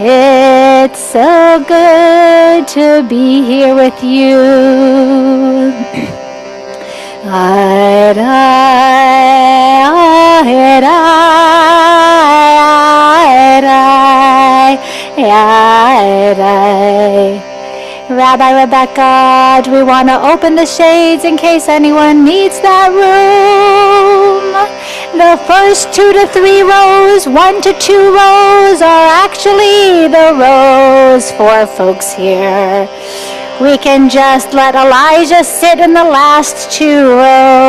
It's so good to be here with you. Rabbi Rebecca, do we want to open the shades in case anyone needs that room? The first 2 to 3 rows, 1 to 2 rows are actually the rows for folks here. We can just let Elijah sit in the last 2 rows.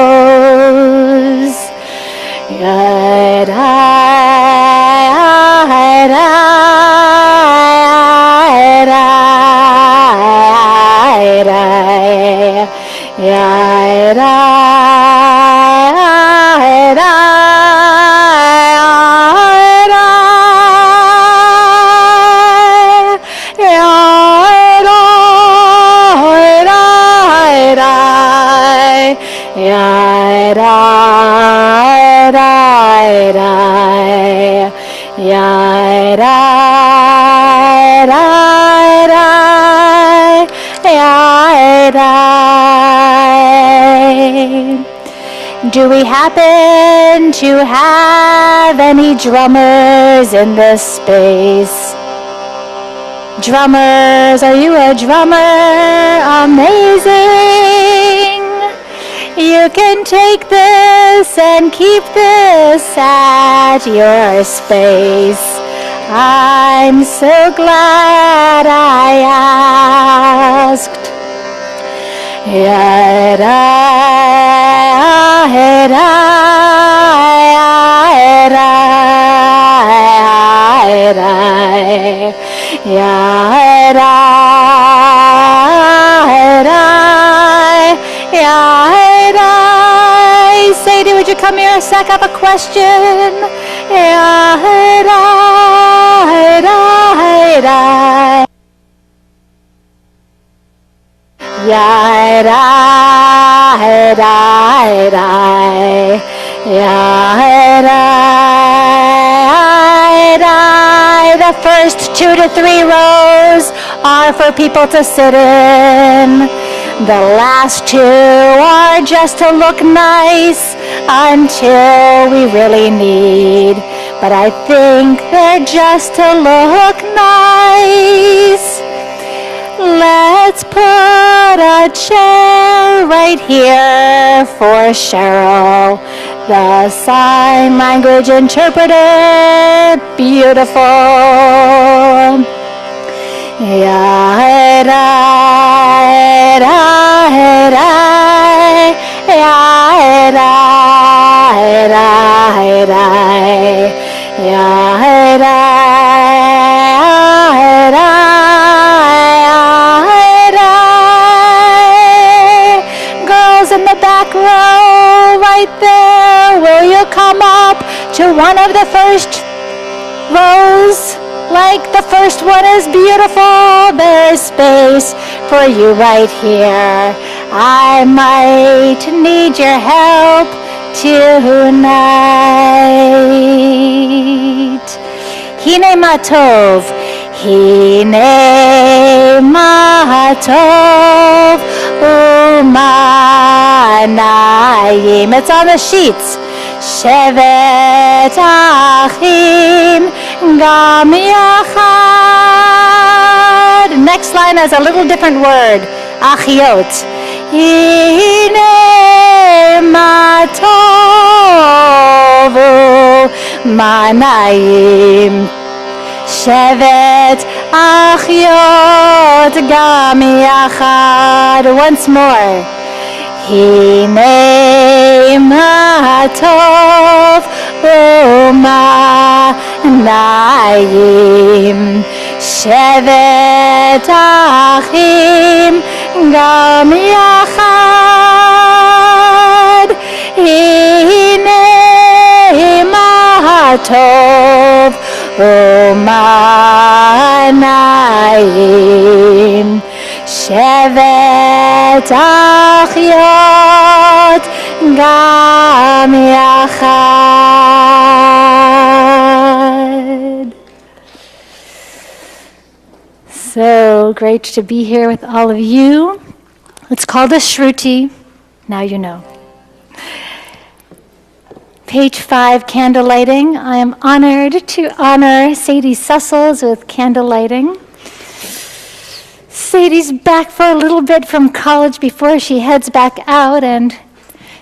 Do we happen to have any drummers in this space? Drummers, are you a drummer? Amazing! You can take this and keep this at your space. I'm so glad I asked. Sadie, would you come here a sec? I have a question. The first 2 to 3 rows are for people to sit in. The last 2 are just to look nice until we really need. But I think they're just to look nice. Let's put a chair right here for Cheryl, the sign language interpreter. Beautiful. Girls in the back row right there, will you come up to one of the first rows? Like the first one is beautiful, there's space for you right here. I might need your help tonight. Hine matov, hine matov, umanayim. It's on the sheets. Shevet achim gam yachad. Next line has a little different word. Achiot. Hine matovu manayim. Shevet achiot gam yachad. Once more. Hine matov umanayim. Shevet achim gam yachad. Hine matov umanayim. Shevet achiot gam yachad. So great to be here with all of you. It's called a Shruti. Now you know. Page 5, candle lighting. I am honored to honor Sadie Sussels with candle lighting. Sadie's back for a little bit from college before she heads back out, and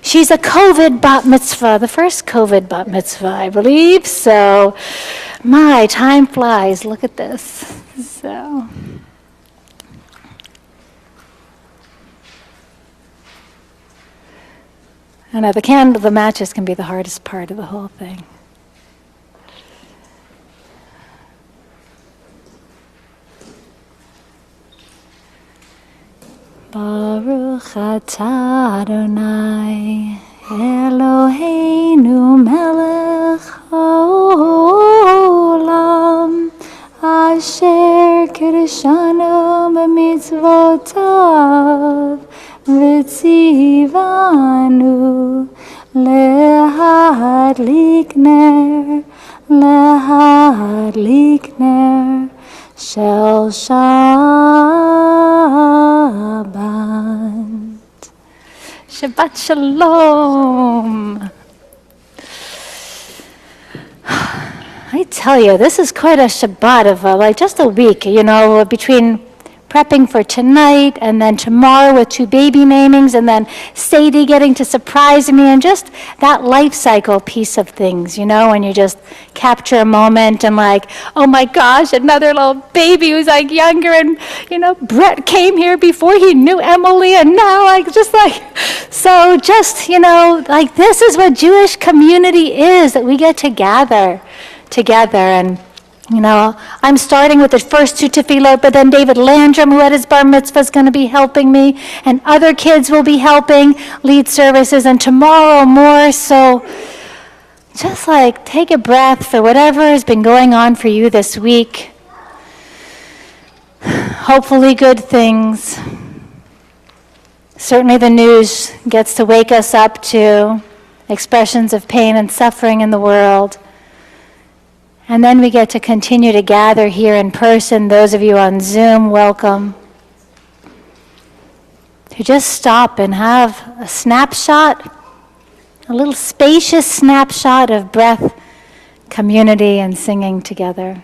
she's a COVID bat mitzvah, the first COVID bat mitzvah, I believe. So, my time flies. Look at this. So. I know the matches can be the hardest part of the whole thing. Baruch atah Adonai Eloheinu melech haolam asher kiddushanu b'mitzvotav v'tzivanu lehadlik ner shel Shabbat. Shabbat Shalom. I tell you, this is quite a Shabbat of like just a week, between prepping for tonight and then tomorrow with 2 baby namings and then Sadie getting to surprise me and just that life cycle piece of things, when you just capture a moment and like, oh my gosh, another little baby who's like younger and, Brett came here before he knew Emily and now so just, like this is what Jewish community is, that we get to gather together. And I'm starting with the first 2 tefillot, but then David Landrum, who had his bar mitzvah, is going to be helping me, and other kids will be helping lead services, and tomorrow more. So just take a breath for whatever has been going on for you this week. Hopefully good things. Certainly the news gets to wake us up to expressions of pain and suffering in the world. And then we get to continue to gather here in person. Those of you on Zoom, welcome. To just stop and have a snapshot, a little spacious snapshot of breath, community, and singing together.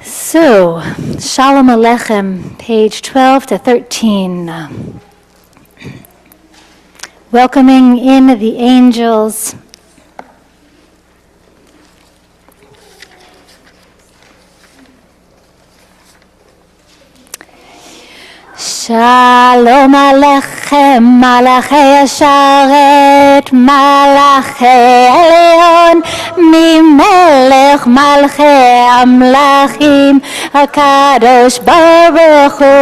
So, Shalom Aleichem, page 12 to 13. Welcoming in the angels. Shalom Aleichem, Malachei Asharet, Malachei Elyon, Mimelech Malchei Amlachim, HaKadosh Baruch Hu.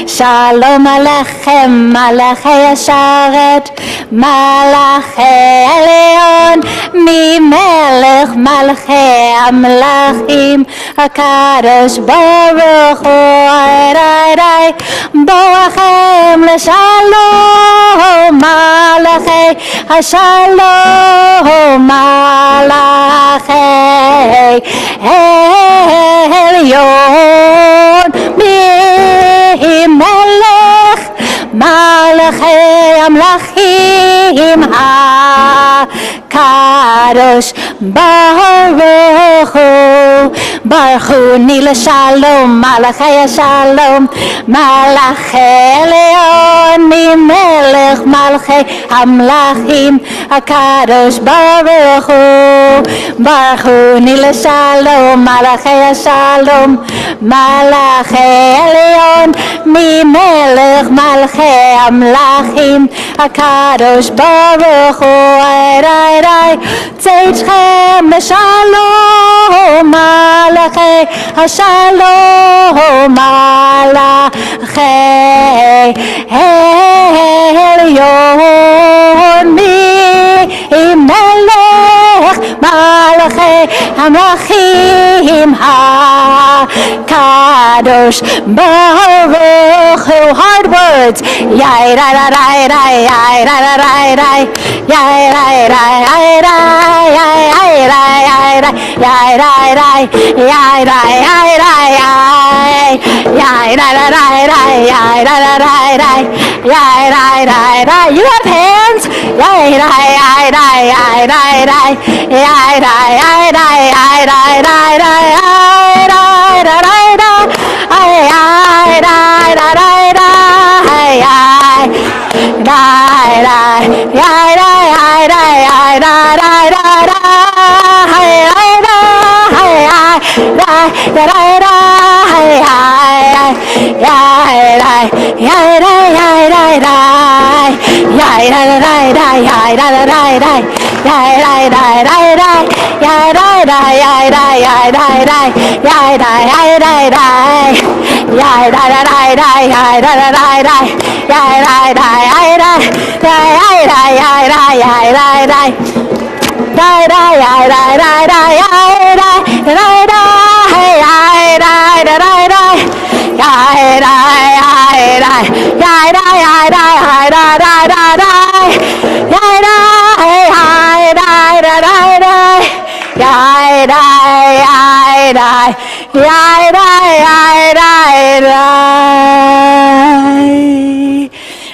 Shalom Aleichem, Malachei Asharet, Malachei Elyon, Mimelech Malchei Amlachim, HaKadosh Baruch Hu. Boachem l'shalom, malachei hashalom, malachei elyon, mimelech malachei amlachim ha-kadosh baruch hu. Baruch hu ni l'shalom, malachei hashalom, malachei elyon, mimelech malchei amlachim ha-kadosh baruch hu. Baruch hu ni l'shalom, malachei hashalom, malachei elyon, mimelech malchei amlachim ha-kadosh baruch hu. Tzedchem b'shalom, malachei hashalom, malachei elyon, mimelech malchei amlachim ha-kadosh baruch hu. Hard words. Yai rai rai rai rai yai rai rai rai rai yai rai rai rai rai yai rai rai You have hands.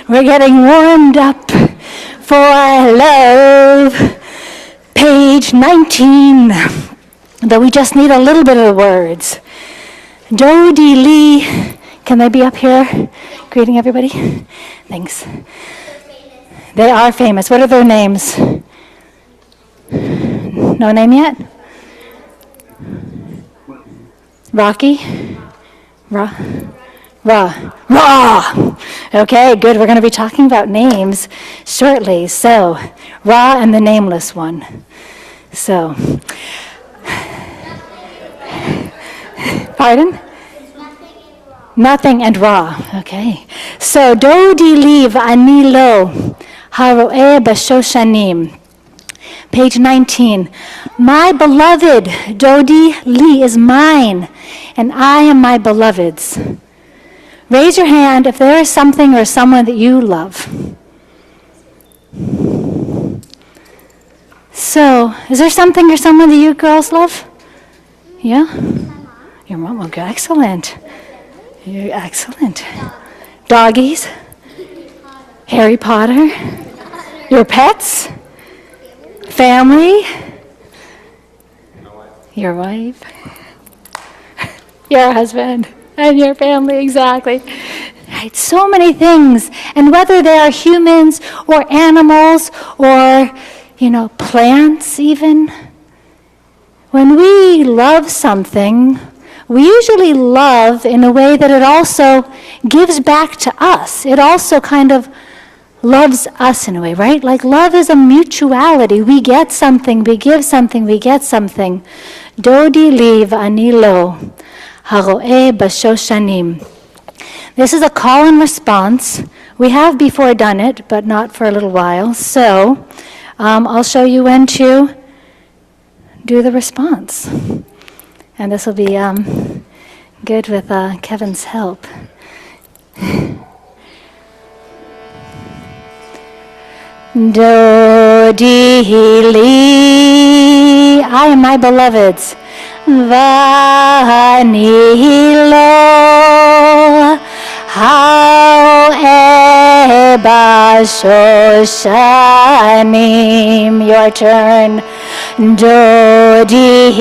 We're getting warmed up for love. Page 19. Though we just need a little bit of the words. Dodi Lee. Can they be up here greeting everybody? Thanks. They are famous. What are their names? No name yet? Rocky? Ra. Okay, good. We're going to be talking about names shortly. So, Ra and the nameless one. So, pardon? Nothing and Ra. Okay. So, Dodi li v'ani lo haro'eh b'shoshanim. Page 19. My beloved, Dodi li is mine, and I am my beloved's. Raise your hand if there is something or someone that you love. So, is there something or someone that you girls love? Yeah? Your mom? Okay, excellent. You're excellent. Doggies? Harry Potter? Your pets? Family? Your wife? Your husband? And your family, exactly. Right, so many things. And whether they are humans or animals or, plants even. When we love something, we usually love in a way that it also gives back to us. It also kind of loves us in a way, right? Like love is a mutuality. We get something, we give something, we get something. Dodi li v'ani lo. Haro'eh b'shoshanim. This is a call and response. We have before done it, but not for a little while. So I'll show you when to do the response. And this will be good with Kevin's help. Dodi li, I am my beloved's. V'ani lo haro'eh b'shoshanim. Your turn. Dodi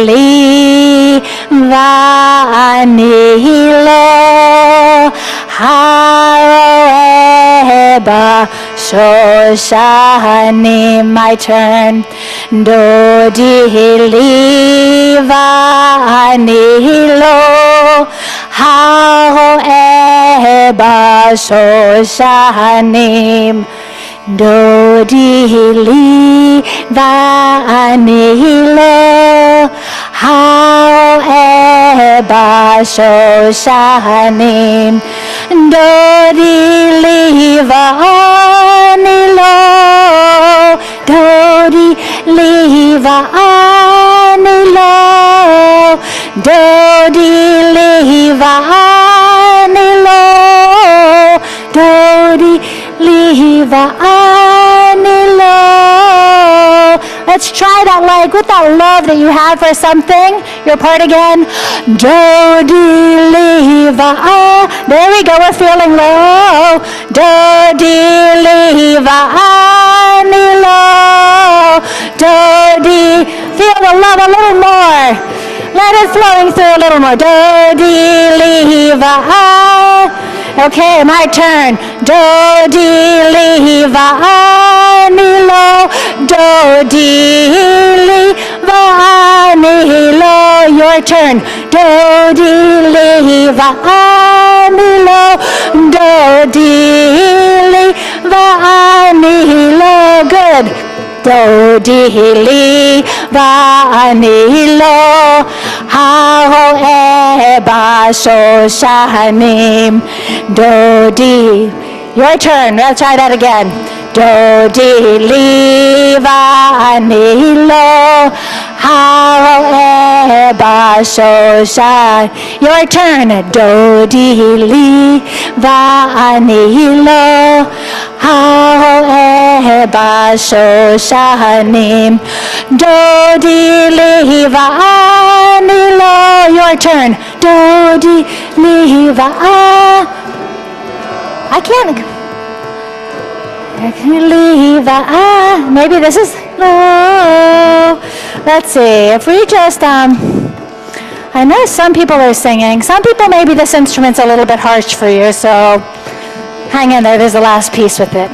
li v'ani lo haro'eh b'shoshanim. My turn. Dodi li v'ani lo haro'eh b'shoshanim. Dodi li v'ani lo haro'eh b'shoshanim. Dodi li v'ani lo. Dodi li v'ani lo. Dodi li v'ani lo. Dodi li v'ani lo. let's try that, like with that love that you have for something. Your part again. Do, di, li, va, ah. There we go, we're feeling low. Do, di, li, va, ah, ni, lo. Do, di. Feel the love a little more. Let it flowing through a little more. Do, di, li, va, ah. Okay, my turn. Do, di, li, va, ah, ni, lo. Do, di, li, va, ah, ni, lo. Your turn. Do, di, li, va, ah, ni, lo. Do, di, li, va, ah, ni, lo. Good. Do, di, li, va, ni, lo. Ha, ho, e, ba, so, sha, nim. Do, di. Your turn. Let's try that again. Do, di, li, va, ni, lo. Ha, ho, e, ba, so, sha. Your turn. Do, di, li, va, ni, lo. Ha, ho, e, ba, so, sha, nim. Do, di, li, va, ni, lo. Your turn. Do, di, li, va, I can't leave. Maybe this is low. Let's see. If we just, I know some people are singing. Some people, maybe this instrument's a little bit harsh for you, so hang in there. There's the last piece with it.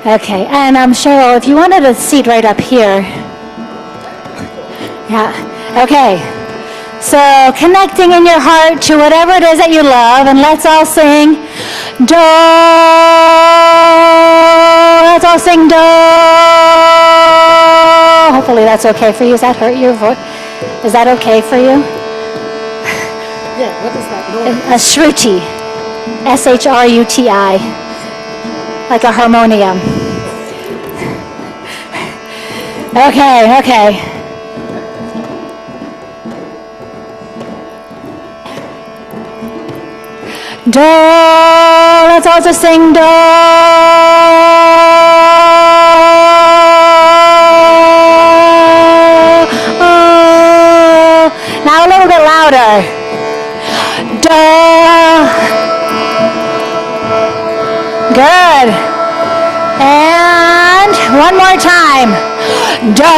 Okay, and Cheryl, if you wanted a seat right up here. Yeah, okay. So connecting in your heart to whatever it is that you love, and let's all sing do. Let's all sing do. Hopefully that's okay for you. Does that hurt your voice? Is that okay for you? Yeah, what is that? A shruti. S-H-R-U-T-I. Like a harmonium. Okay. Do, let's also sing do. Oh. Now a little bit louder. Do. Good. And one more time. Do.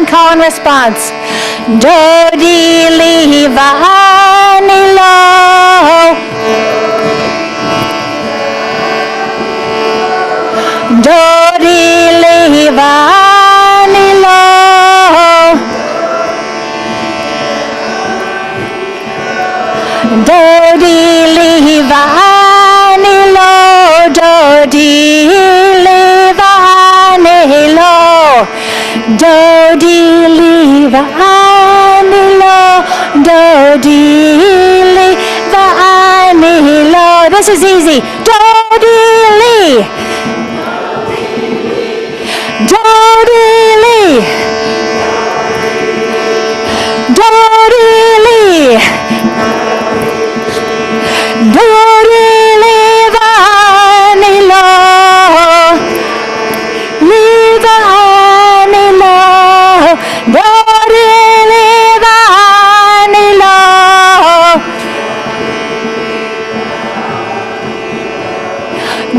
Call and response. Do, di, li, va, ni, lo. Do, di, li, va, ni, lo. Do, di, li, va, ni, lo. Do, di, li, va, ni, lo. Do, di, li, va, ni, lo. Do, di, li, va, ni, lo. This is easy. Do, di, li. Do, di, li. Do, di, li. Do, di, li, va, ni, lo. Li, va, ni, lo. Do, di, li, va, ni, lo.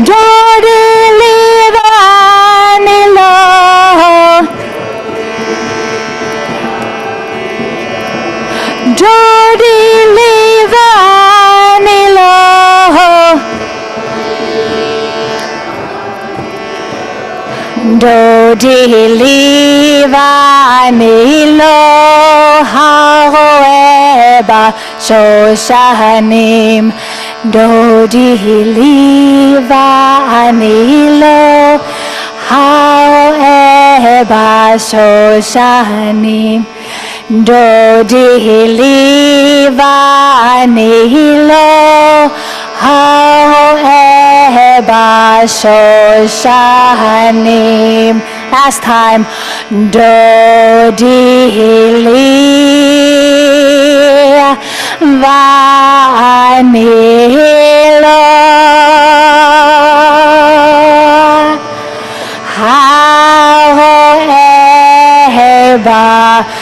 Do, di, li, va, ni, lo. Do, di, li, va, ni, lo. Do, di, li, va, ni, lo. Ha, ho, e, ba, so, sha, nim. Do, di, li, va, ni, lo. Ha, ho, e, ba, so, sha, nim. Do, di, li, va, ni, lo. Ha, ho, e, ba, so, sha, nim. Last time. Do, di, li, ואני לא הרואה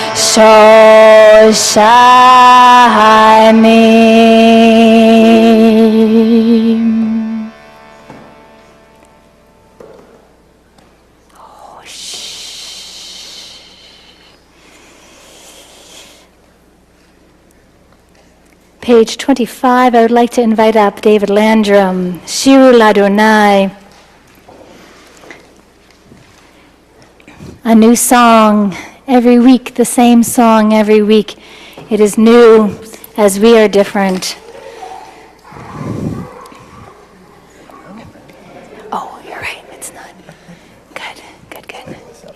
בשושנים. Page 25, I would like to invite up David Landrum, Shiru Ladonai. A new song every week, the same song every week. It is new as we are different. Oh, you're right, it's not. Good.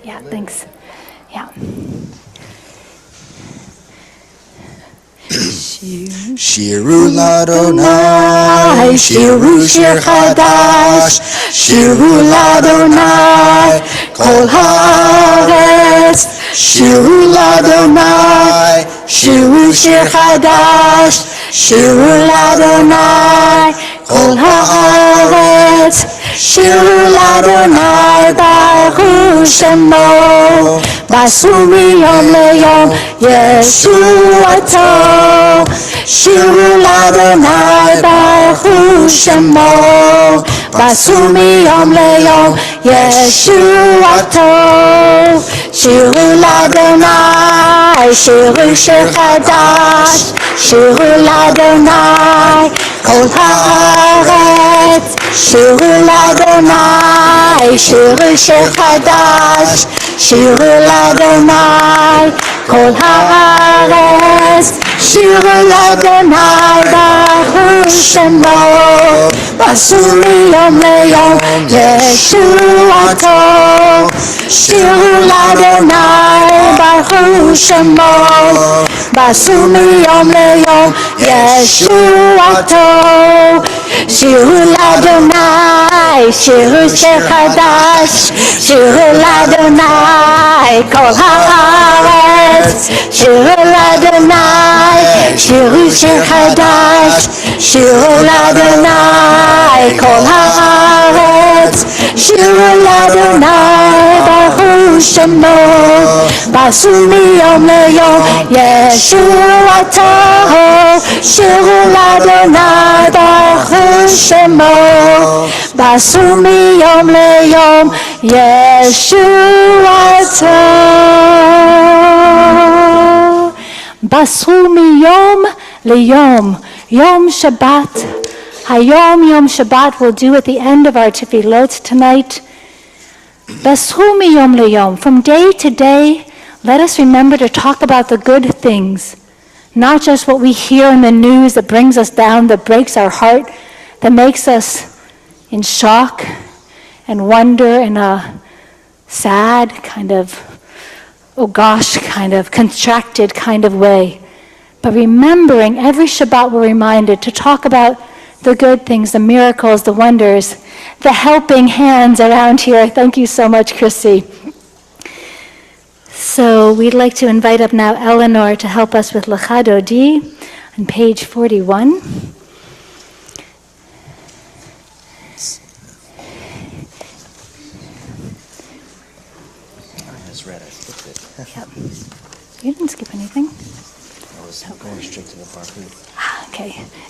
Yeah, thanks. Yeah. Shiru Ladonai, Shiru Shir Chadash, Shiru Ladonai, Kol Haaretz, Shiru Ladonai, Shiru Shir Chadash, Shiru Ladonai, Kol Haaretz, Shiru Ladonai, Baruch Shemo, Basu miyom leyom Yeshuato. Shiru Ladonai, Baruch Shemo, Basu miyom leyom Yeshuato. Shiru Ladonai, Shiru Shir Chadash, Shiru Ladonai, Kol Haaretz, Shiru Ladonai, Shiru Shir Chadash, Shiru Ladonai, Kol Haaretz, Shiru Ladonai, Baruch Shemo, Basu miyom leyom Yeshuato. Shiru Ladonai, Baruch Shemo, Basu miyom leyom Yeshuato. Shiru Ladonai, Shiru Shir Chadash, Shiru Ladonai, Kol Haaretz, Shiru Ladonai, Shiru Shir Chadash, Shiru Ladonai, Kol Haaretz, Shiru Ladonai, Baruch Shemo, Basu miyom leyom Yeshuato. Shiru Ladonai, Baruch Shemo, Basu miyom leyom Yeshuato. Basu miyom leyom, Yom Shabbat. Hayom Yom Shabbat we'll do at the end of our tefillot tonight. Basu miyom leyom, from day to day, let us remember to talk about the good things. Not just what we hear in the news that brings us down, that breaks our heart, that makes us in shock and wonder in a sad kind of, oh gosh, kind of contracted kind of way. But remembering every Shabbat we're reminded to talk about the good things, the miracles, the wonders, the helping hands around here. Thank you so much, Chrissy. So we'd like to invite up now Eleanor to help us with Lecha Dodi on page 41. I just read it. Skipped it. Yep. You didn't skip anything. I was going straight to the Baruch.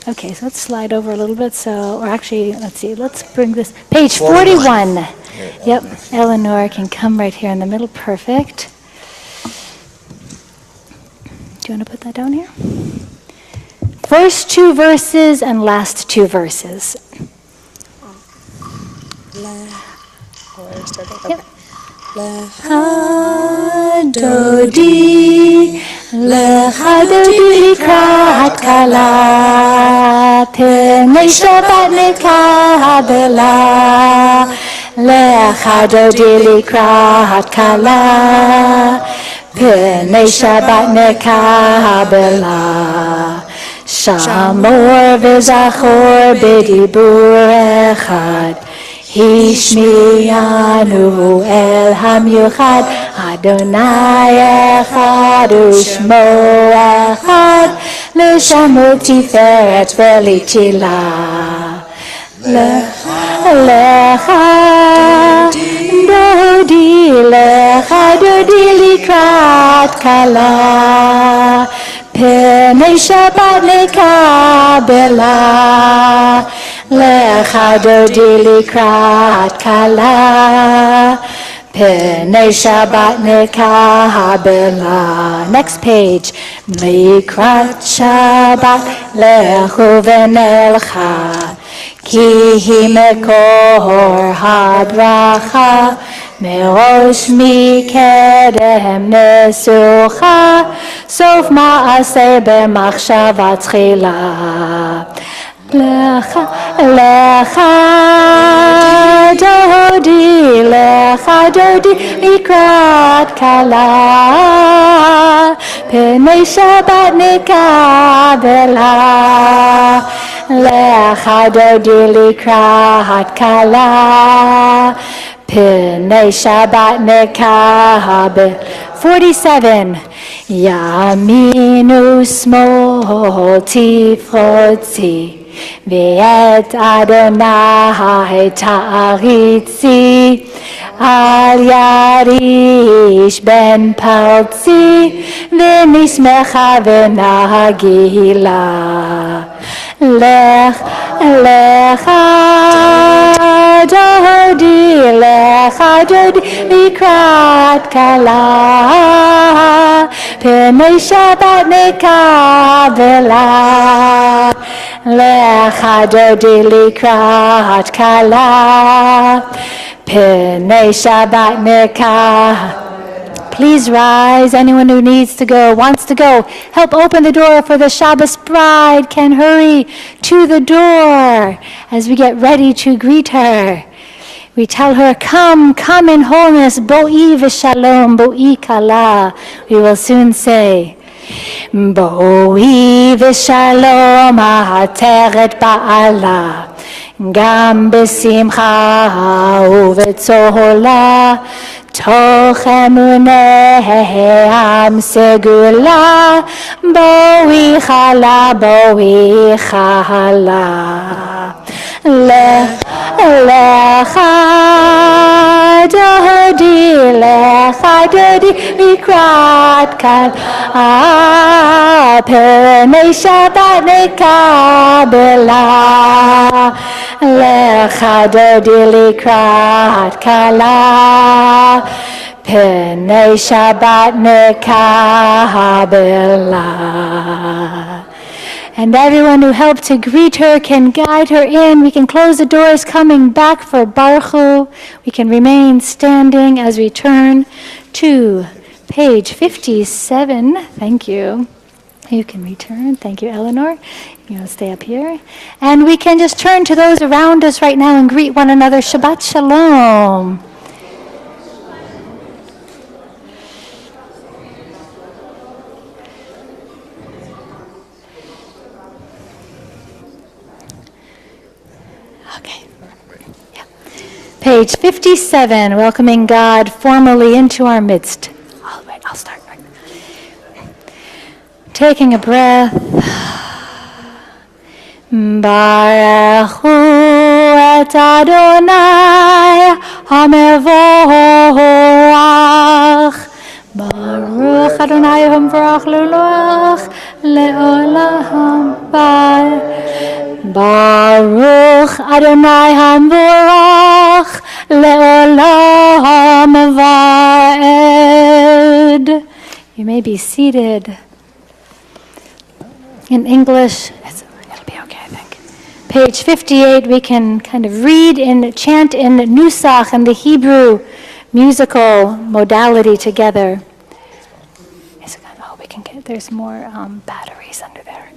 Okay, so let's slide over a little bit. Or actually, let's see, let's bring this, page 41. Yep, Eleanor can come right here in the middle, perfect. Do you want to put that down here? First two verses and last two verses. Yep. Lecha Dodi, Lecha Dodi likrat kala, Penei Shabbat nekabela. Lecha Dodi likrat kala, Penei Shabbat nekabela. Shamor v'zachor b'dibur echad, Hishmiyanu el hamyuchad, Adonai echad u'shmo echad, לשם ותפארת ולתהילה. לך דודי, לך דודי לקראת כלה, פני שבת לקבלה. לך דודי לקראת כלה, פני שבת נקבלה. Next page. לקראת שבת לכו ונלכה, כי היא מקור הברכה, מראש מקדם נסוכה, סוף מעשה במחשבה תחילה. לך דודי, לך דודי לקראת כלה, פני שבת נקבלה. לך דודי לקראת כלה, פני שבת נקבל. 47. ימין ושמאל תפרוצי, ואת אדוני תעריצי, אל יריש בן פרצי, ונשמחה ונגילה. לך דודי, לך דודי לקראת כלה, פני שבת נקבלה. לך דודי לקראת כלה, פני שבת נקבלה. Please rise. Anyone who needs to go, wants to go, help open the door for the Shabbos bride. Can hurry to the door as we get ready to greet her. We tell her, come, come in wholeness, bo'i v'shalom, bo'i kala. We will soon say, bo'i v'shalom, ha'ateret ba'ala. גם בשמחה ובצהלה, תוך אמונם סגולה, בואי חלה, בואי חלה. לך דודי, לך דודי לקראת כלה, פני שבת נקבלה. לך דודי לקראת כלה, פני שבת נקבלה. And everyone who helped to greet her can guide her in. We can close the doors coming back for Baruch. We can remain standing as we turn to page 57. Thank you. You can return. Thank you, Eleanor. You'll stay up here. And we can just turn to those around us right now and greet one another. Shabbat Shalom. Okay. Yeah. Page 57, welcoming God formally into our midst. I'll start. Taking a breath. Baruch hu et Adonai hamevorach. Baruch Adonai hamevorach le'olach le'olam. Baruch Adonai hamevorach le'olam va'ed. You may be seated. In English, it'll be okay, I think. Page 58, we can kind of read and chant in Nusach and the Hebrew musical modality together. Oh, we can get, there's more batteries under there.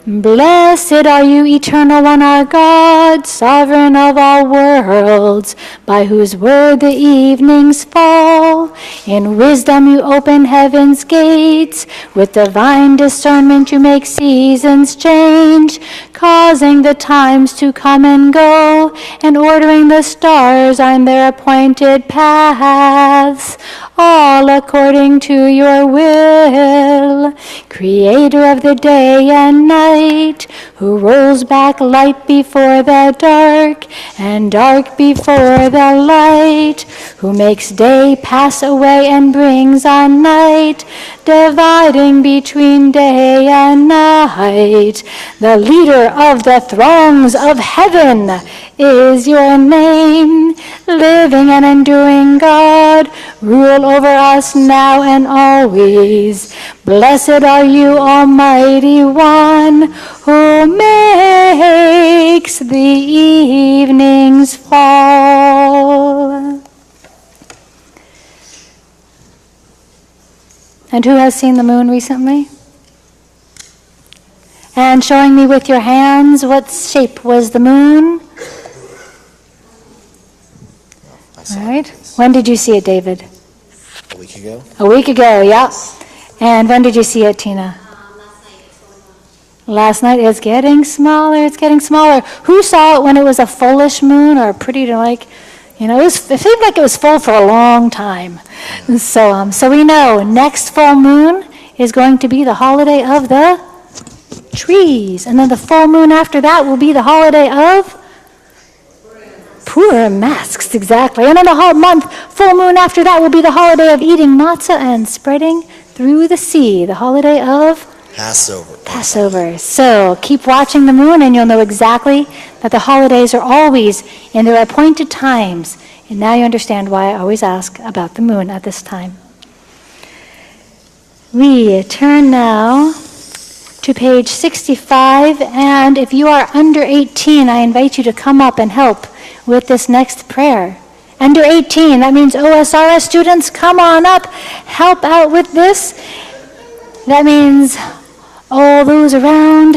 Blessed are you, eternal one, our God, sovereign of all worlds, by whose word the evenings fall. In wisdom you open heaven's gates, with divine discernment you make seasons change. causing the times to come and go, and ordering the stars on their appointed paths, all according to your will. Creator of the day and night, who rolls back light before the dark, and dark before the light, who makes day pass away and brings on night, dividing between day and night. The leader of the throngs of heaven is your name, living and enduring God, rule over us now and always. Blessed are you, Almighty One, who makes the evenings fall. And who has seen the moon recently? And showing me with your hands, what shape was the moon? All right. When did you see it, David? A week ago. A week ago, yeah. And when did you see it, Tina? Last night. It's getting smaller. It's getting smaller. Who saw it when it was a fullish moon or pretty to like? You know, it seemed like it was full for a long time. So we know next full moon is going to be the holiday of the trees. And then the full moon after that will be the holiday of Purim masks, exactly. And then the whole month, full moon after that will be the holiday of eating matzah and spreading through the sea, the holiday of Passover. So keep watching the moon and you'll know exactly that the holidays are always in their appointed times. And now you understand why I always ask about the moon at this time. We turn now to page 65, and if you are under 18, I invite you to come up and help with this next prayer. Under 18, that means OSRS students, come on up, help out with this. That means all those around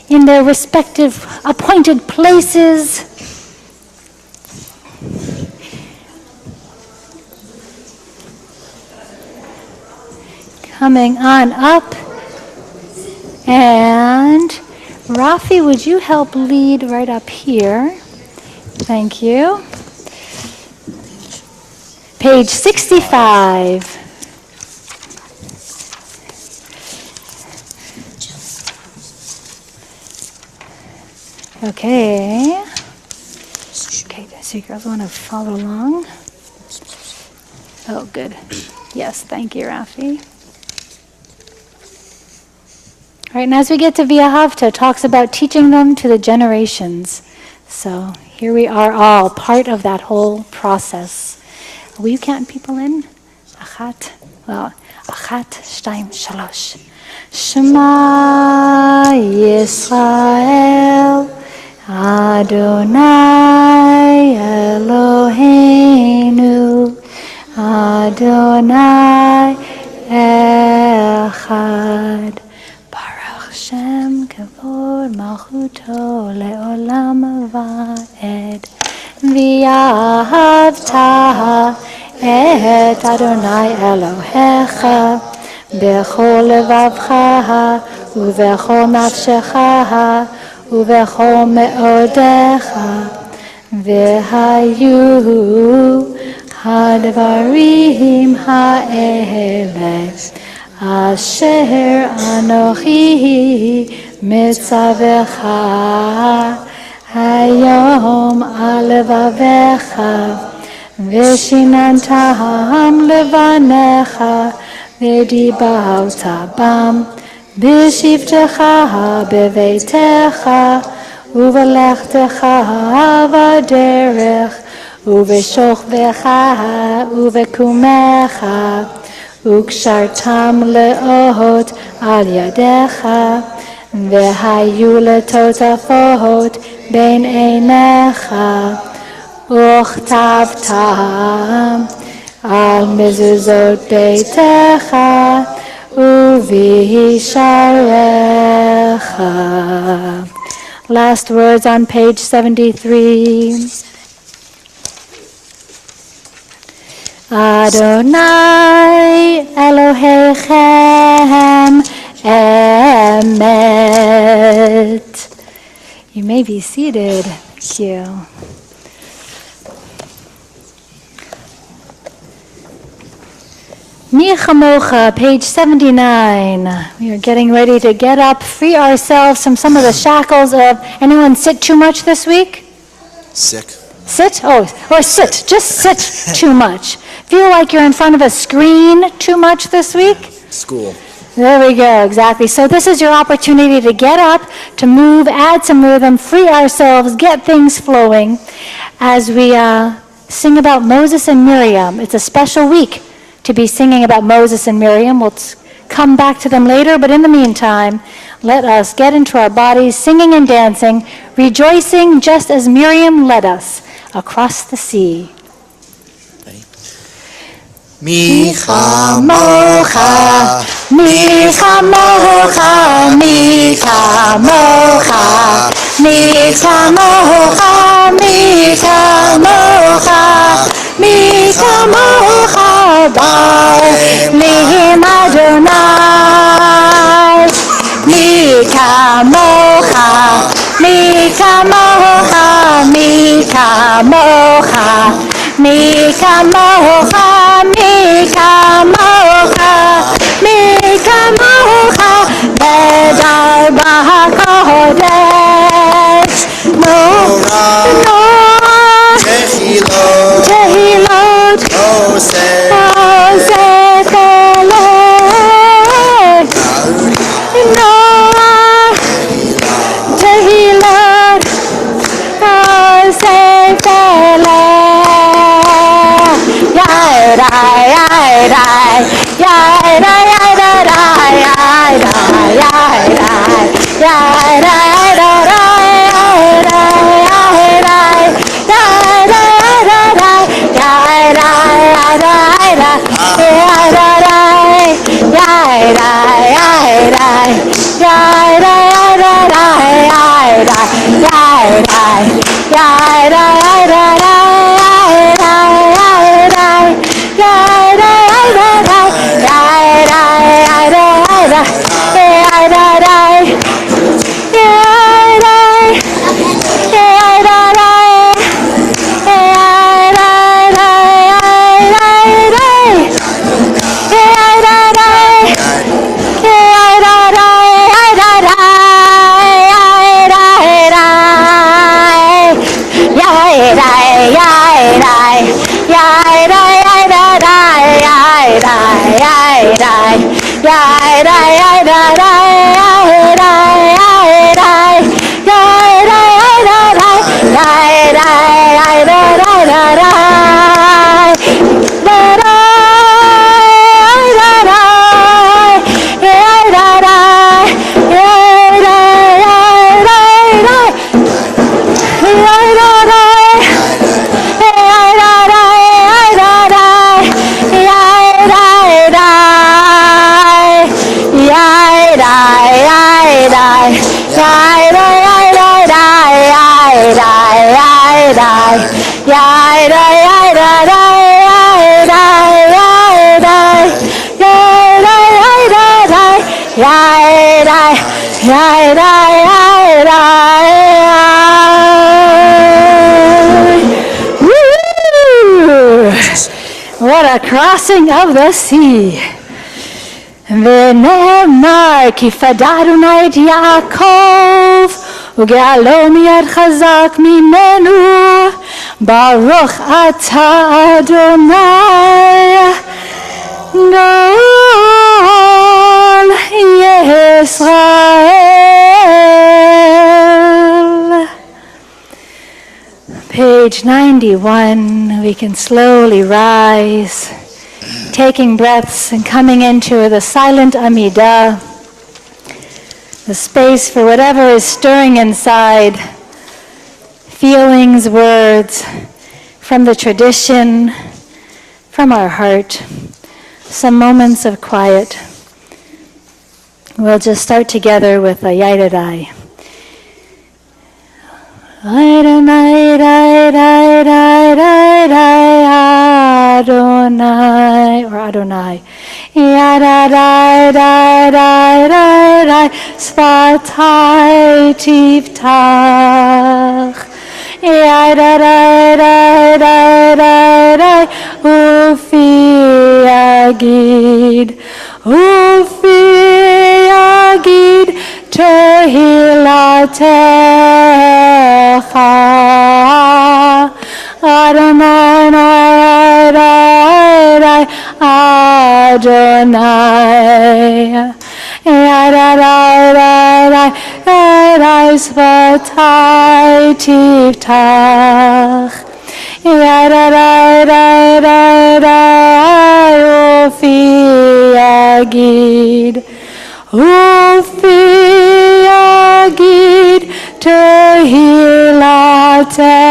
in their respective appointed places. Coming on up. And Rafi, would you help lead right up here? Thank you. Page 65. Okay. Okay, so you girls want to follow along? Oh, good. Yes, thank you, Rafi. All right, and as we get to V'ahavta, it talks about teaching them to the generations. So here we are all part of that whole process. Will you count people in? Achat, shtayim, shalosh. Shema Yisrael, Adonai Eloheinu, Adonai Echad. Shem kavod malchuto leolam va'ed. V'ahavta et Adonai Elohecha bechol levavcha uvechol nafshecha uvechol me'odecha v'hayu hadvarim ha'ele Asher Anochi Mitzavecha Hayom Alevavecha Vishinantam Levanecha Vidibauta Bam Bishivtecha Beveitecha Uvelechtecha Vaderech Uveshochvecha Uvekumecha Ukshartam le'ot al yadecha V'hayu letotafot bein einecha Uchtavtam al mezuzot beitecha Uvisharecha. Last words on page 73. Adonai Elohechem Emet. You may be seated. Thank you. Mi Chamocha, page 79. We are getting ready to get up, free ourselves from some of the shackles of, anyone sit too much this week? Sick. Sit? Oh, or sit. Just sit too much. Feel like you're in front of a screen too much this week? School. There we go, exactly. So this is your opportunity to get up, to move, add some rhythm, free ourselves, get things flowing as we sing about Moses and Miriam. It's a special week to be singing about Moses and Miriam. We'll come back to them later, but in the meantime, let us get into our bodies, singing and dancing, rejoicing just as Miriam led us across the sea. Mi chamocha, Mi chamocha, mi chamocha, mi chamocha, mi chamocha, mi chamocha, ba'elohim Adonai. Mi chamocha, mi chamocha, mi chamocha, mi chamocha, mi chamocha, mi chamocha, bedar b'hakodesh. Noah, Tehilot, Oseh, Pelech, Noah, Tehilot, Oseh, Pelech. Yai-dai, yai-dai, yai-dai, yai-dai, yai-dai, yai-dai, yai-dai, What a crossing of the sea. ונאמר כי פדרנו את יעקב וגאלו מיד חזק ממנו ברוך אתה אדוני גאול ישראל. Page 91, we can slowly rise, taking breaths and coming into the silent Amidah, the space for whatever is stirring inside, feelings, words, from the tradition, from our heart, some moments of quiet. We'll just start together with a Yai-da-dai. Adonai, Adonai, or Adonai. Yadadadadadadadai, Svatai Tiftach. Yadadadadadadadai, Ufi Yagid. Ufi Yagid, Tehilatecha. Adonai, Adonai, Adonai, Svatai Tiftach, Adonai, Ufi Yagid, Ufi Yagid, Tehilatecha.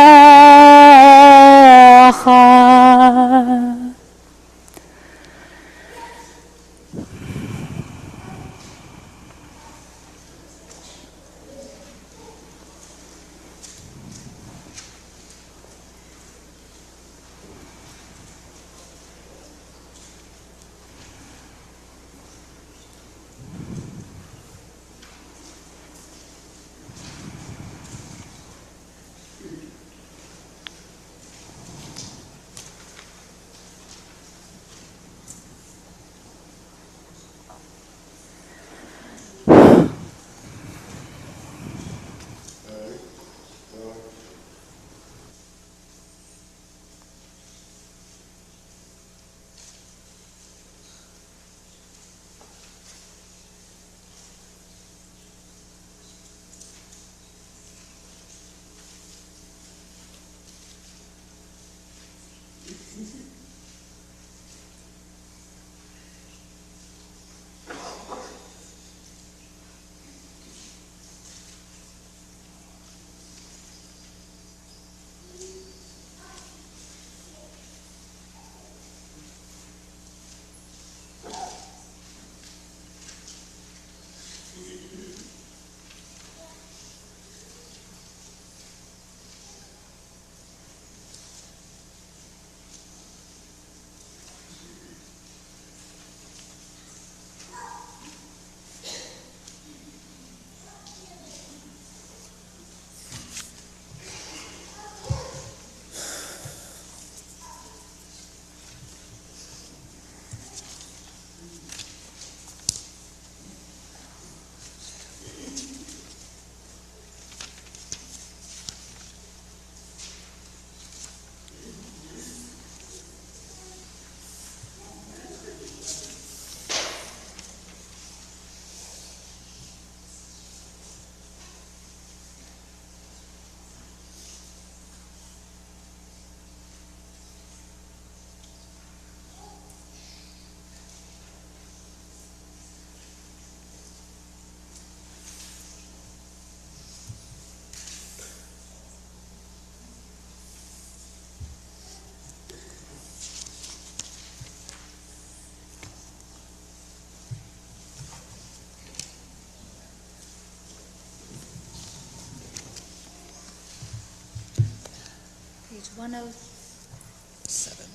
Page 107.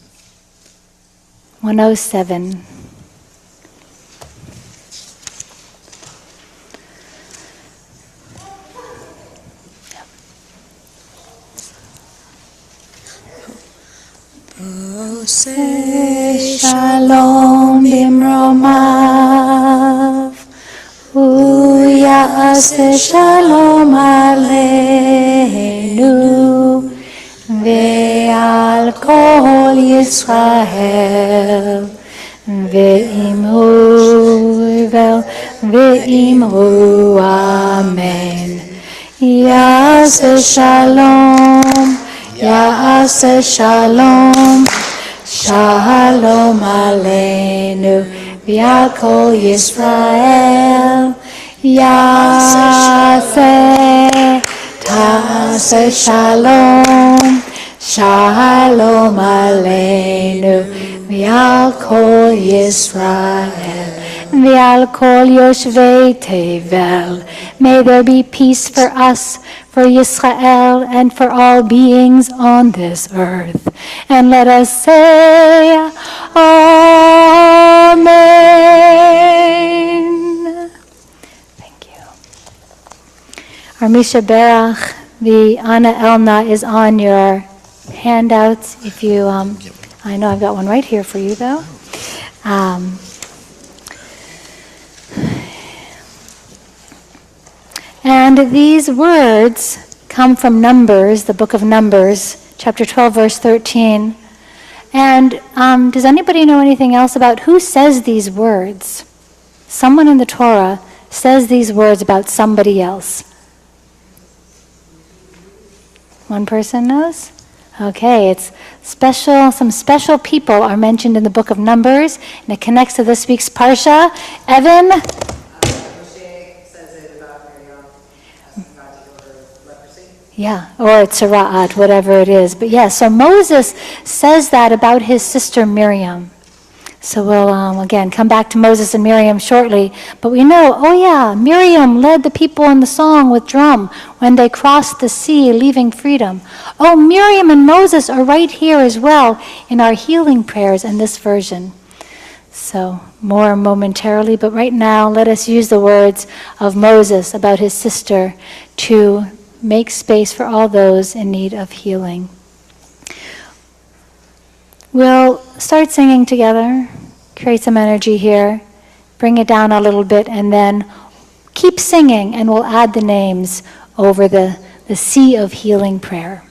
107. Say Shalom bimromav, uyase shalom aleinu, ve'al kol Yisrael, ve'imhu amen. Yase shalom, yase shalom. Shalom Aleinu, v'yakol Yisrael, Yaseh, Taseh Shalom, Shalom Aleinu, v'yakol Yisrael. V'al kol yoshvei tevel. May there be peace for us, for Yisrael, and for all beings on this earth. And let us say, Amen. Thank you. Our Misha Berach, the Ana Elna, is on your handouts. If you, I know I've got one right here for you, though. And these words come from Numbers, the book of Numbers, chapter 12, verse 13. And does anybody know anything else about who says these words? Someone in the Torah says these words about somebody else. One person knows? Okay, it's special. Some special people are mentioned in the book of Numbers, and it connects to this week's Parsha. Evan? Yeah, or Tzara'at, whatever it is. But yeah, so Moses says that about his sister Miriam. So we'll, again, come back to Moses and Miriam shortly. But we know, oh yeah, Miriam led the people in the song with drum when they crossed the sea, leaving freedom. Oh, Miriam and Moses are right here as well in our healing prayers in this version. So more momentarily, but right now, let us use the words of Moses about his sister to make space for all those in need of healing. We'll start singing together, create some energy here, bring it down a little bit, and then keep singing, and we'll add the names over the sea of healing prayer.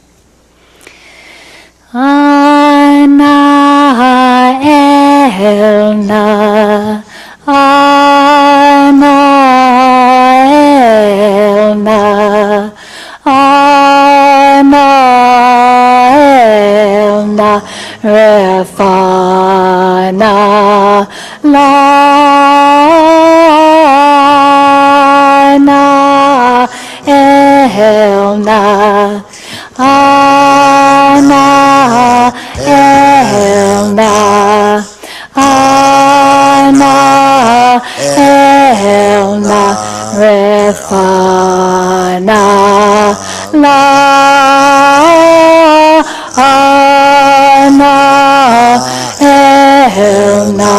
Ana elna, ana elna, ana elna, refana lana elna, ana elna, ana elna, refana la, ana elna,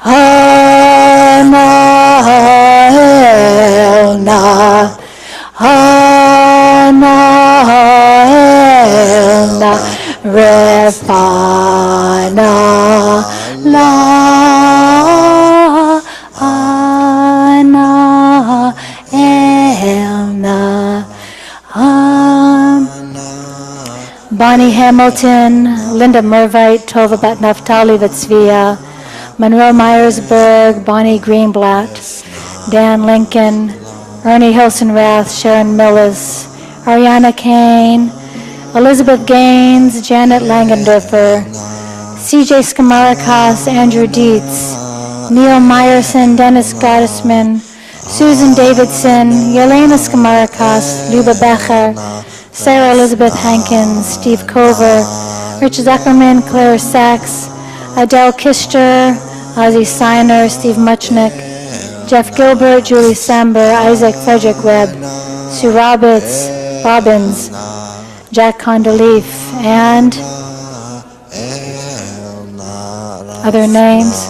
ana elna, ana elna, refana la, ana elna. Bonnie Hamilton, Linda Mervite, Tova Bat Naftali Vatsvia, Monroe Myersberg, Bonnie Greenblatt, Dan Lincoln, Ernie Hilson-Rath, Sharon Millis, Ariana Kane, Elizabeth Gaines, Janet Langendorfer, CJ Skamarakas, Andrew Dietz, Neil Meyerson, Dennis Gottesman, Susan Davidson, Yelena Skamarakas, Luba Becher, Sarah Elizabeth Hankins, Steve Cover, Rich Zuckerman, Claire Sachs, Adele Kister, Ozzie Steiner, Steve Muchnick, Jeff Gilbert, Julie Samber, Isaac Frederick Webb, Sue Roberts, Robbins, Jack Condoleaf, and other names.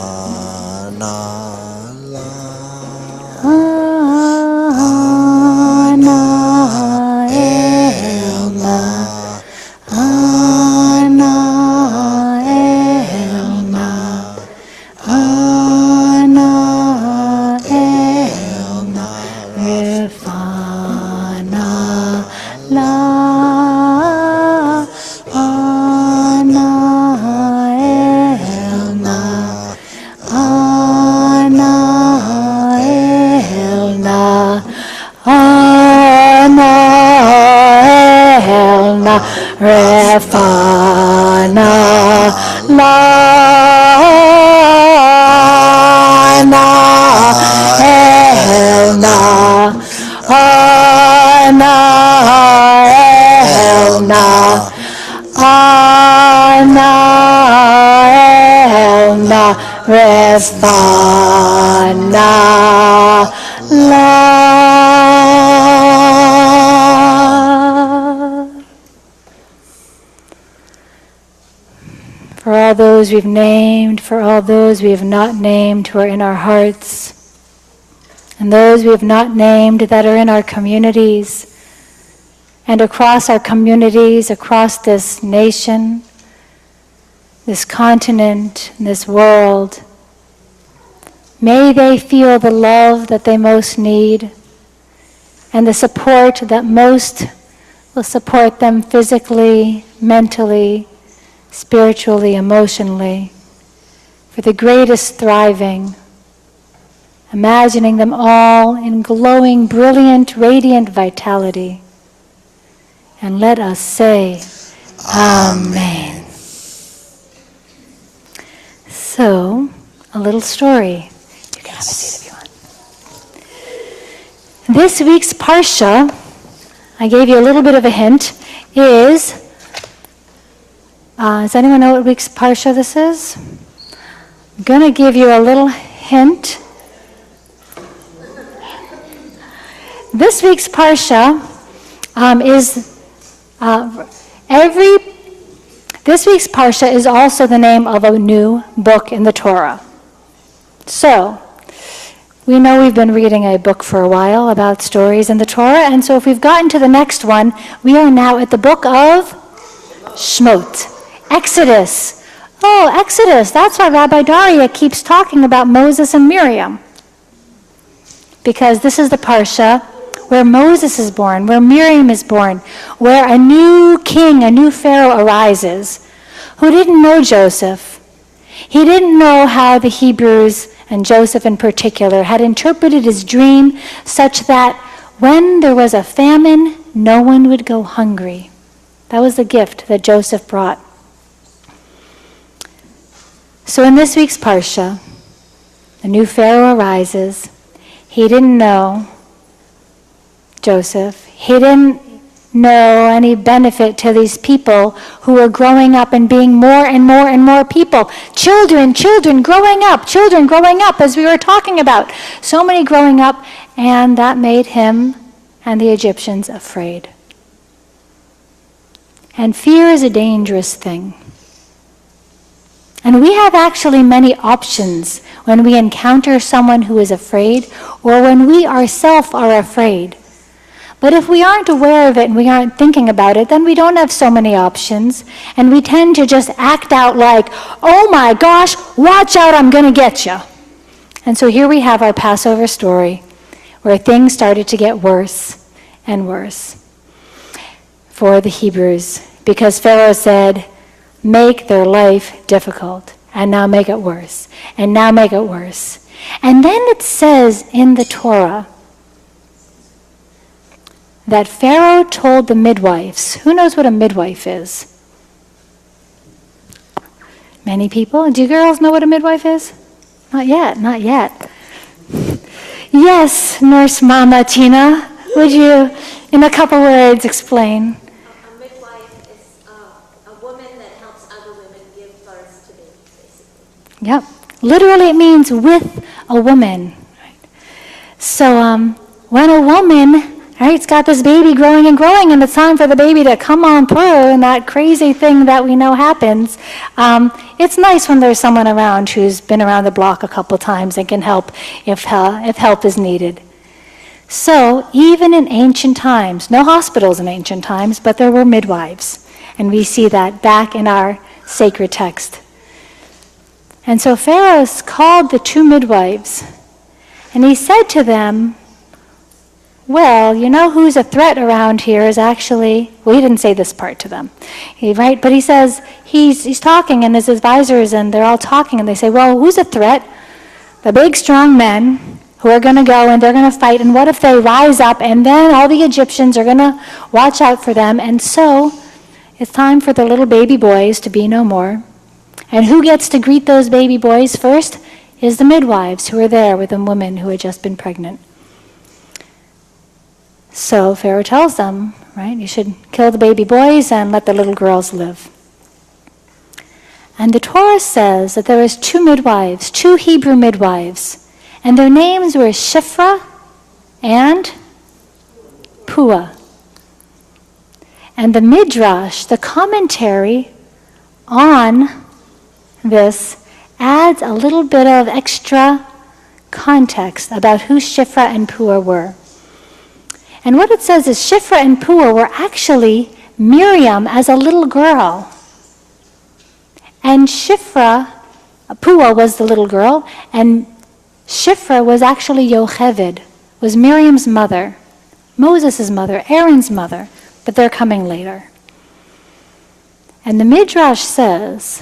Refana la na elna ana elna ana elna Rifana La. For all those we've named, for all those we have not named who are in our hearts, and those we have not named that are in our communities, and across our communities, across this nation, this continent, this world. May they feel the love that they most need and the support that most will support them physically, mentally, spiritually, emotionally, for the greatest thriving, imagining them all in glowing, brilliant, radiant vitality. And let us say, Amen. So, a little story. You can have a seat if you want. This week's Parsha, I gave you a little bit of a hint, is, does anyone know what week's Parsha this is? I'm going to give you a little hint. This week's Parsha This week's Parsha is also the name of a new book in the Torah. So, we know we've been reading a book for a while about stories in the Torah, and so if we've gotten to the next one, we are now at the book of Shmot, Exodus. Oh, Exodus, that's why Rabbi Daria keeps talking about Moses and Miriam. Because this is the Parsha where Moses is born, where Miriam is born, where a new king, a new Pharaoh arises, who didn't know Joseph. He didn't know how the Hebrews, and Joseph in particular, had interpreted his dream such that when there was a famine, no one would go hungry. That was the gift that Joseph brought. So in this week's Parsha, the new Pharaoh arises. He didn't know Joseph. He didn't know any benefit to these people who were growing up and being more and more and more people. Children growing up, as we were talking about. So many growing up, and that made him and the Egyptians afraid. And fear is a dangerous thing. And we have actually many options when we encounter someone who is afraid or when we ourselves are afraid. But if we aren't aware of it and we aren't thinking about it, then we don't have so many options. And we tend to just act out like, oh my gosh, watch out, I'm going to get you. And so here we have our Passover story where things started to get worse and worse for the Hebrews because Pharaoh said, make their life difficult and now make it worse and now make it worse. And then it says in the Torah that Pharaoh told the midwives. Who knows what a midwife is? Many people. Do you girls know what a midwife is? Not yet. Yes, Nurse Mama Tina, would you, in a couple words, explain? A midwife is a woman that helps other women give birth to babies, basically. Yep. Literally, it means with a woman. So when a woman, it's got this baby growing, and it's time for the baby to come on through, and that crazy thing that we know happens. It's nice when there's someone around who's been around the block a couple times and can help if help is needed. So even in ancient times, no hospitals in ancient times, but there were midwives, and we see that back in our sacred text. And so Pharaoh called the two midwives, and he said to them, well, you know who's a threat around here is actually, well, he didn't say this part to them, right? But he says, he's talking, and his advisors, and they're all talking, and they say, well, who's a threat? The big, strong men who are going to go, and they're going to fight, and what if they rise up, and then all the Egyptians are going to watch out for them, and so it's time for the little baby boys to be no more. And who gets to greet those baby boys first is the midwives who are there with the woman who had just been pregnant. So Pharaoh tells them, right, you should kill the baby boys and let the little girls live. And the Torah says that there was two midwives, two Hebrew midwives, and their names were Shiphrah and Puah. And the Midrash, the commentary on this, adds a little bit of extra context about who Shiphrah and Puah were. And what it says is Shiphrah and Puah were actually Miriam as a little girl. And Puah was the little girl, and Shiphrah was actually Yocheved, was Miriam's mother, Moses' mother, Aaron's mother, but they're coming later. And the Midrash says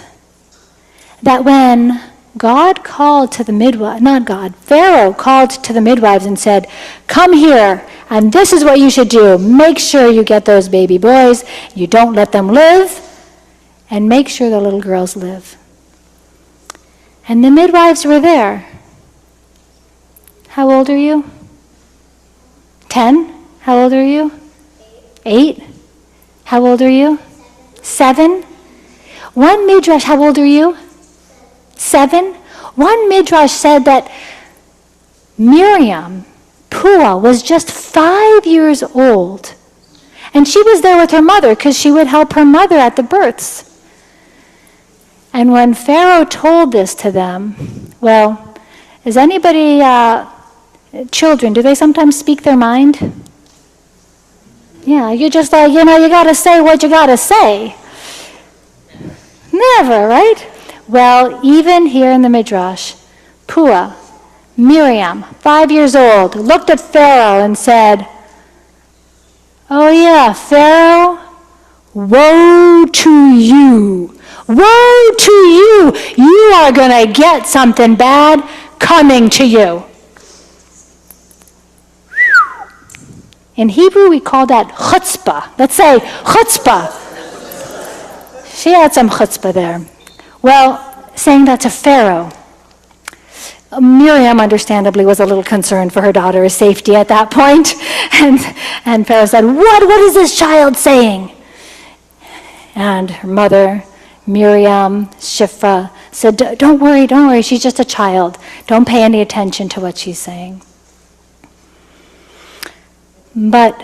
that when God called to the midwives, not God, Pharaoh called to the midwives and said, come here, and this is what you should do. Make sure you get those baby boys, you don't let them live, and make sure the little girls live. And the midwives were there. How old are you? 10? How old are you? 8? How old are you? 7? One midrash, how old are you? 7? One midrash said that Miriam, Puah, was just 5 years old. And she was there with her mother because she would help her mother at the births. And when Pharaoh told this to them, well, is anybody, children, do they sometimes speak their mind? Yeah, you're just like, you gotta say what you gotta say. Never, right? Well, even here in the Midrash, Puah, Miriam, 5 years old, looked at Pharaoh and said, oh yeah, Pharaoh, woe to you. Woe to you! You are going to get something bad coming to you. In Hebrew, we call that chutzpah. Let's say chutzpah. She had some chutzpah there. Well, saying that to Pharaoh. Miriam, understandably, was a little concerned for her daughter's safety at that point. And Pharaoh said, what is this child saying? And her mother, Miriam, Shiphrah, said, don't worry, she's just a child. Don't pay any attention to what she's saying. But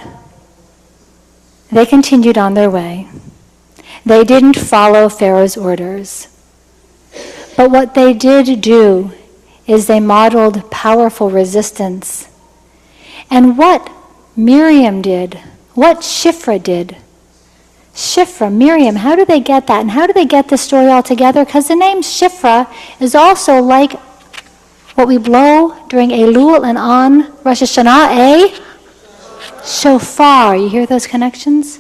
they continued on their way. They didn't follow Pharaoh's orders. But what they did do is they modeled powerful resistance. And what Miriam did, what Shiphrah did, Shiphrah, Miriam, how do they get that? And how do they get this story all together? Because the name Shiphrah is also like what we blow during Elul and on Rosh Hashanah, shofar. You hear those connections?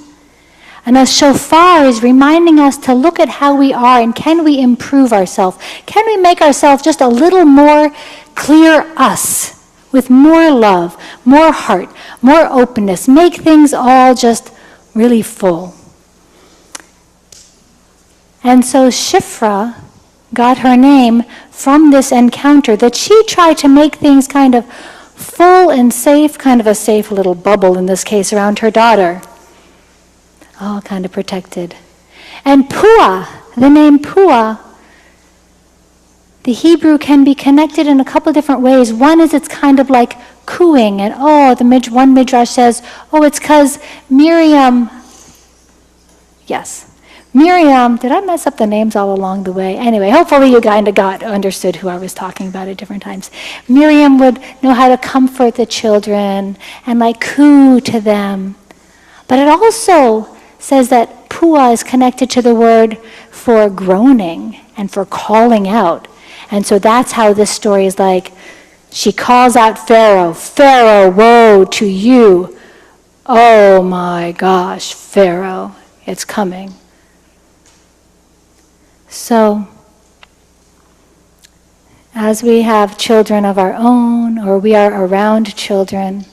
And a shofar is reminding us to look at how we are and can we improve ourselves? Can we make ourselves just a little more clear us with more love, more heart, more openness, make things all just really full? And so Shiphrah got her name from this encounter, that she tried to make things kind of full and safe, kind of a safe little bubble in this case around her daughter. All kind of protected. And Puah, the name Puah, the Hebrew can be connected in a couple different ways. One is it's kind of like cooing, and one midrash says, it's because Miriam, did I mess up the names all along the way? Anyway, hopefully you kind of understood who I was talking about at different times. Miriam would know how to comfort the children and like coo to them. But it also says that Puah is connected to the word for groaning and for calling out. And so that's how this story is like, she calls out Pharaoh, Pharaoh, woe to you. Oh my gosh, Pharaoh, it's coming. So, as we have children of our own, or we are around children,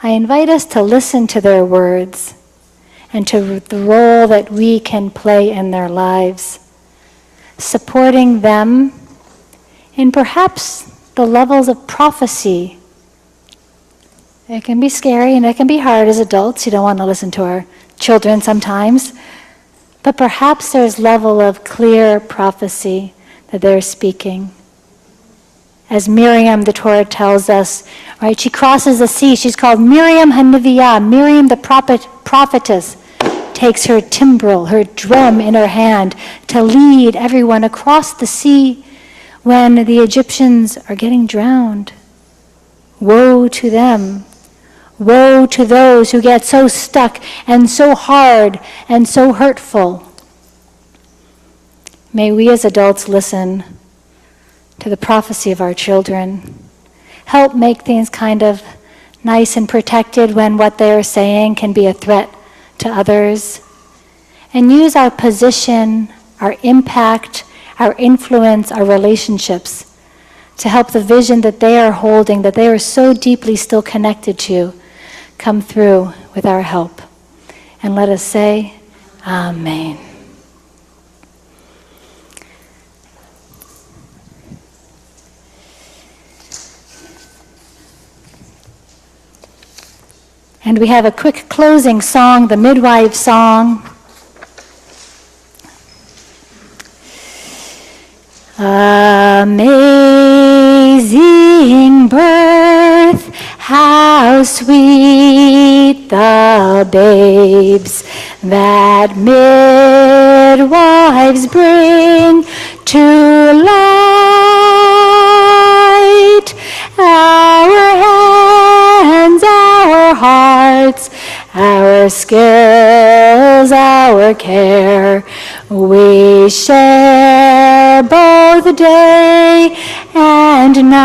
I invite us to listen to their words and to the role that we can play in their lives, supporting them in perhaps the levels of prophecy. It can be scary and it can be hard as adults. You don't want to listen to our children sometimes. but perhaps there's level of clear prophecy that they're speaking. As Miriam, the Torah tells us, right? She crosses the sea. She's called Miriam Haniviyah. Miriam, the prophetess, takes her timbrel, her drum in her hand to lead everyone across the sea when the Egyptians are getting drowned. Woe to them. Woe to those who get so stuck and so hard and so hurtful. May we as adults listen to the prophecy of our children. Help make things kind of nice and protected when what they are saying can be a threat to others. And use our position, our impact, our influence, our relationships to help the vision that they are holding, that they are so deeply still connected to, come through with our help. And let us say, Amen. And we have a quick closing song, the midwife song. Amazing birth, how sweet the babes that midwives bring to light. Our hands, our hearts, our skills, our care, we share both day and night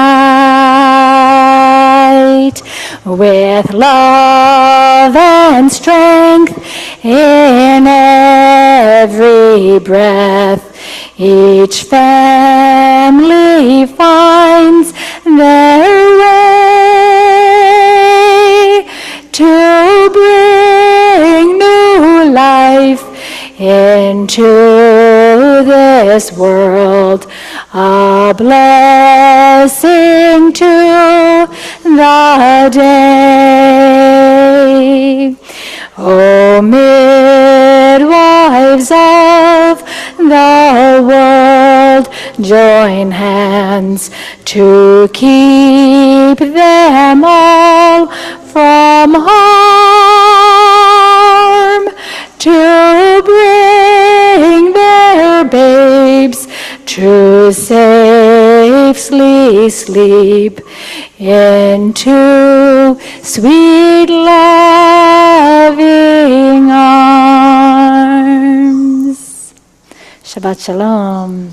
with love and strength in every breath. Each family finds their way to bring new life into this world, a blessing to the day. O midwives of the world, join hands to keep them all from harm, to bring their babes to safely sleep into sweet loving arms. Shabbat Shalom.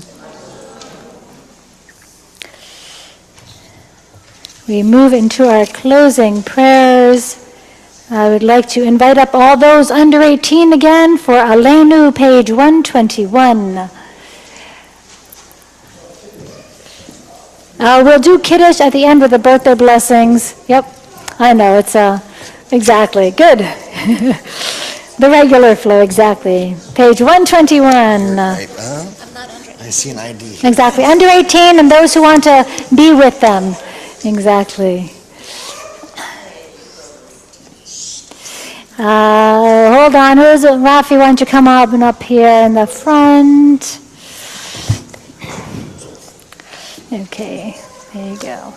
We move into our closing prayers. I would like to invite up all those under 18 again for Aleinu, page 121. We'll do Kiddush at the end with the birthday blessings. Yep, I know, it's exactly, good. The regular flow, exactly. Page 121. I'm not under. I see an ID. Exactly, under 18 and those who want to be with them. Exactly. Hold on, who's it? Rafi, why don't you come up and up here in the front? Okay, there you go.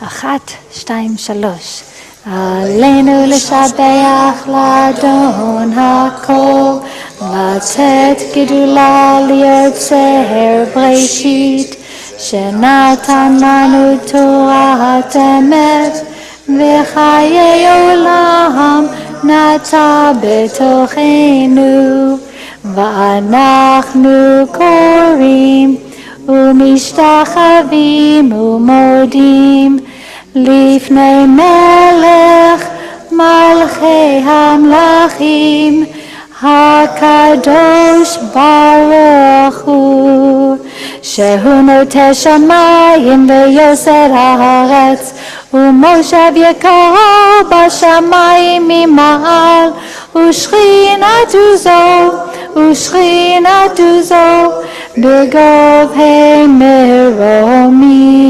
Achat, shtayim, shalosh. Aleinu l'shabeach l'adon hakol, latzet gedula liyotzer breshit, shenatan lanu torat emet, v'chayei olam nata betochenu, v'anachnu korim ומשתחווים ומודים לפני מלך מלכי המלכים הקדוש ברוך הוא שהוא נוטה שמיים ויוסר הארץ ומושב יקרו בשמיים ממעל ושכינתו זו בגובהי מרומים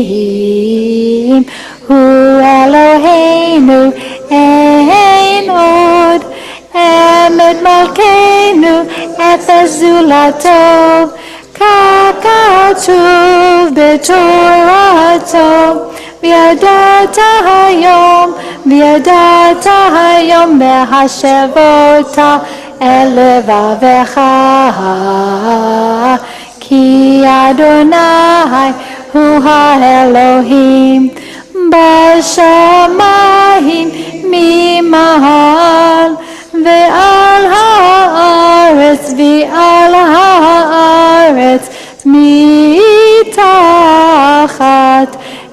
הוא אלוהינו אין עוד את מלכנו, את הזולתו, ככתוב בתורתו. וידעת היום בהשבות אל לבבך, כי אדוני הוא האלוהים בשמיים ממעל, ועל הארץ מתחת.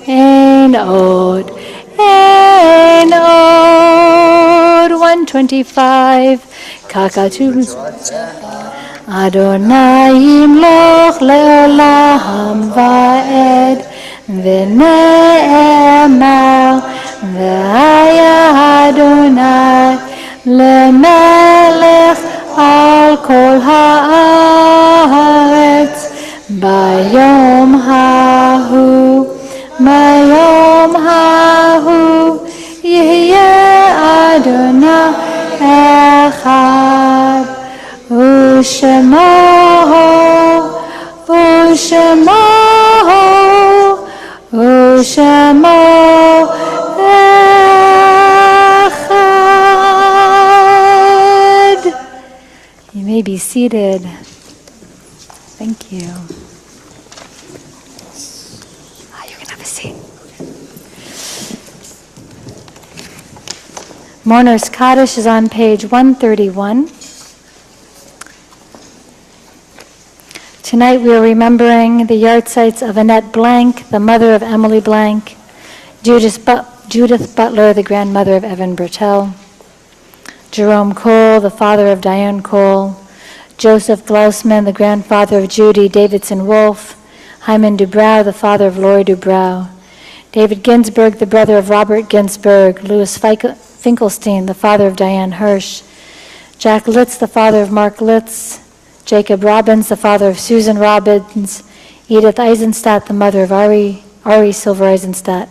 אין עוד. 125. ככתוב אדוני ימלוך לעולם ועד, ונאמר והיה אדוני למלך על כל הארץ. ביום ההוא יהיה אדוני אחד, ושמו אחד. You may be seated. Thank you. You can have a seat. Mourner's Kaddish is on page 131. Tonight we are remembering the yahrzeits of Annette Blank, the mother of Emily Blank, Judith Butler, the grandmother of Evan Bertel, Jerome Cole, the father of Diane Cole, Joseph Glausman, the grandfather of Judy Davidson Wolfe, Hyman Dubrow, the father of Lori Dubrow, David Ginsburg, the brother of Robert Ginsburg, Louis Finkelstein, the father of Diane Hirsch, Jack Litz, the father of Mark Litz, Jacob Robbins, the father of Susan Robbins, Edith Eisenstadt, the mother of Ari Silver Eisenstadt,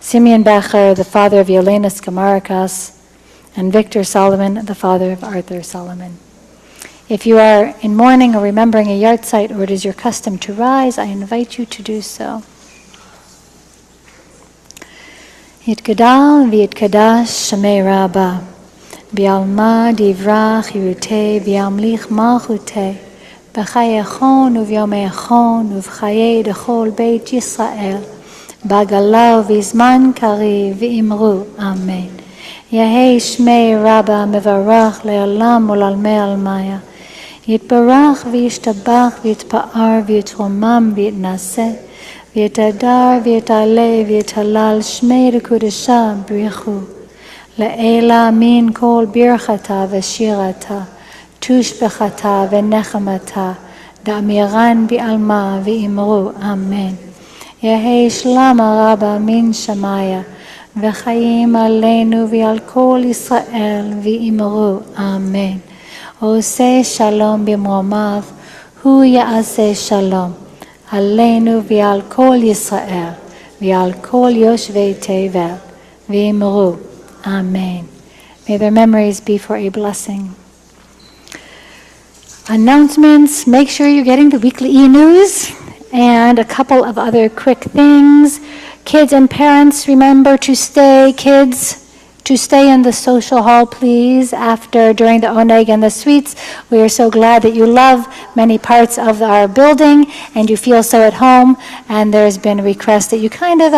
Simeon Becher, the father of Yelena Skamarakas, and Victor Solomon, the father of Arthur Solomon. If you are in mourning or remembering a yahrzeit, or it is your custom to rise, I invite you to do so. Yitgadal v'yitkadash Shemei Rabbah, v'yalma divrach yirutei v'yamlich malchutei, b'chayechon uvyomechon uv'chayei dechol beit Yisrael, b'gala v'zman kariv v'imru, Amen. Yehei Shmei Rabbah mevarach le'olam u'lalmei almaya, יתברך וישתבח ויתפאר ויתרומם ויתנשא ויתהדר ויתעלה ויתהלל שמי לקודשה בריחו לעילה מן כל ברכתה ושירתה תושבחתה ונחמתה דאמירן בעלמה ואמרו אמן. יהי שלמה רבה מן שמיה וחיים עלינו ועל כל ישראל ואמרו אמן. עושה שלום במרומיו, הוא יעשה שלום עלינו ועל כל ישראל ועל כל יושבי תבל, ואמרו, Amen. May their memories be for a blessing. Announcements, make sure you're getting the weekly e-news, and a couple of other quick things. Kids and parents, remember to stay in the social hall, please, during the oneg and the sweets. We are so glad that you love many parts of our building and you feel so at home, and there's been a request that you kind of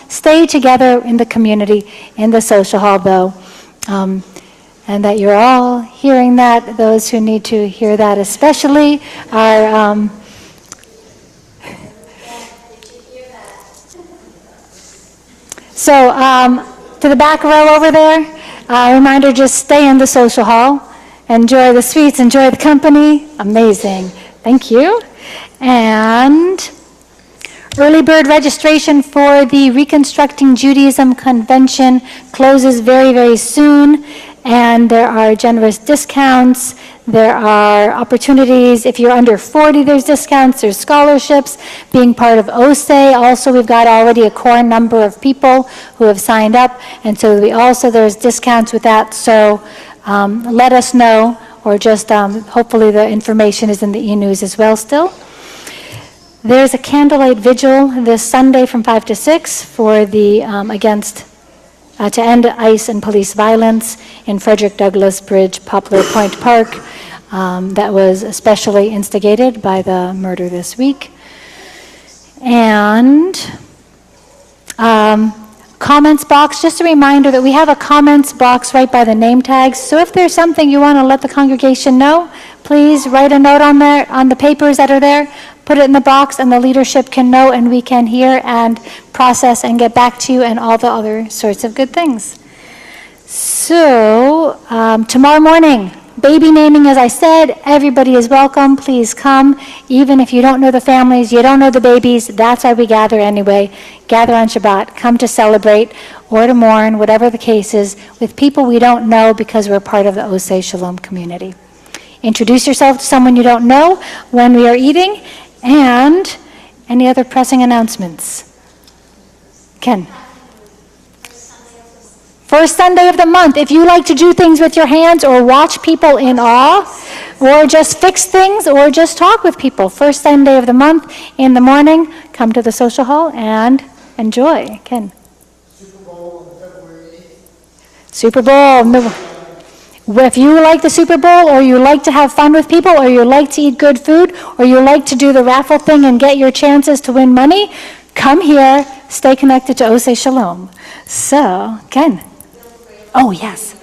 stay together in the community in the social hall, though, and that you're all hearing that. Those who need to hear that especially are to the back row over there, reminder, just stay in the social hall. Enjoy the sweets, enjoy the company. Amazing. Thank you. And early bird registration for the Reconstructing Judaism Convention closes very, very soon. And there are generous discounts. There are opportunities. If you're under 40, there's discounts. There's scholarships. Being part of OSE, also we've got already a core number of people who have signed up. And so there's discounts with that. So let us know or just hopefully the information is in the e-news as well still. There's a candlelight vigil this Sunday from 5 to 6 for the to end ICE and police violence in Frederick Douglass Bridge, Poplar Point Park. That was especially instigated by the murder this week. And comments box, just a reminder that we have a comments box right by the name tags. So if there's something you want to let the congregation know, please write a note on there, on the papers that are there, put it in the box, and the leadership can know, and we can hear and process and get back to you, and all the other sorts of good things. So tomorrow morning, baby naming, as I said, everybody is welcome. Please come. Even if you don't know the families, you don't know the babies, that's why we gather anyway. Gather on Shabbat, come to celebrate or to mourn, whatever the case is, with people we don't know because we're part of the Osei Shalom community. Introduce yourself to someone you don't know when we are eating. And any other pressing announcements? Ken? First Sunday of the month. If you like to do things with your hands or watch people in awe or just fix things or just talk with people, first Sunday of the month in the morning, come to the social hall and enjoy. Ken? Super Bowl on February 8th. Super Bowl. If you like the Super Bowl, or you like to have fun with people, or you like to eat good food, or you like to do the raffle thing and get your chances to win money, come here, stay connected to Osei Shalom. So, Ken. Oh, yes.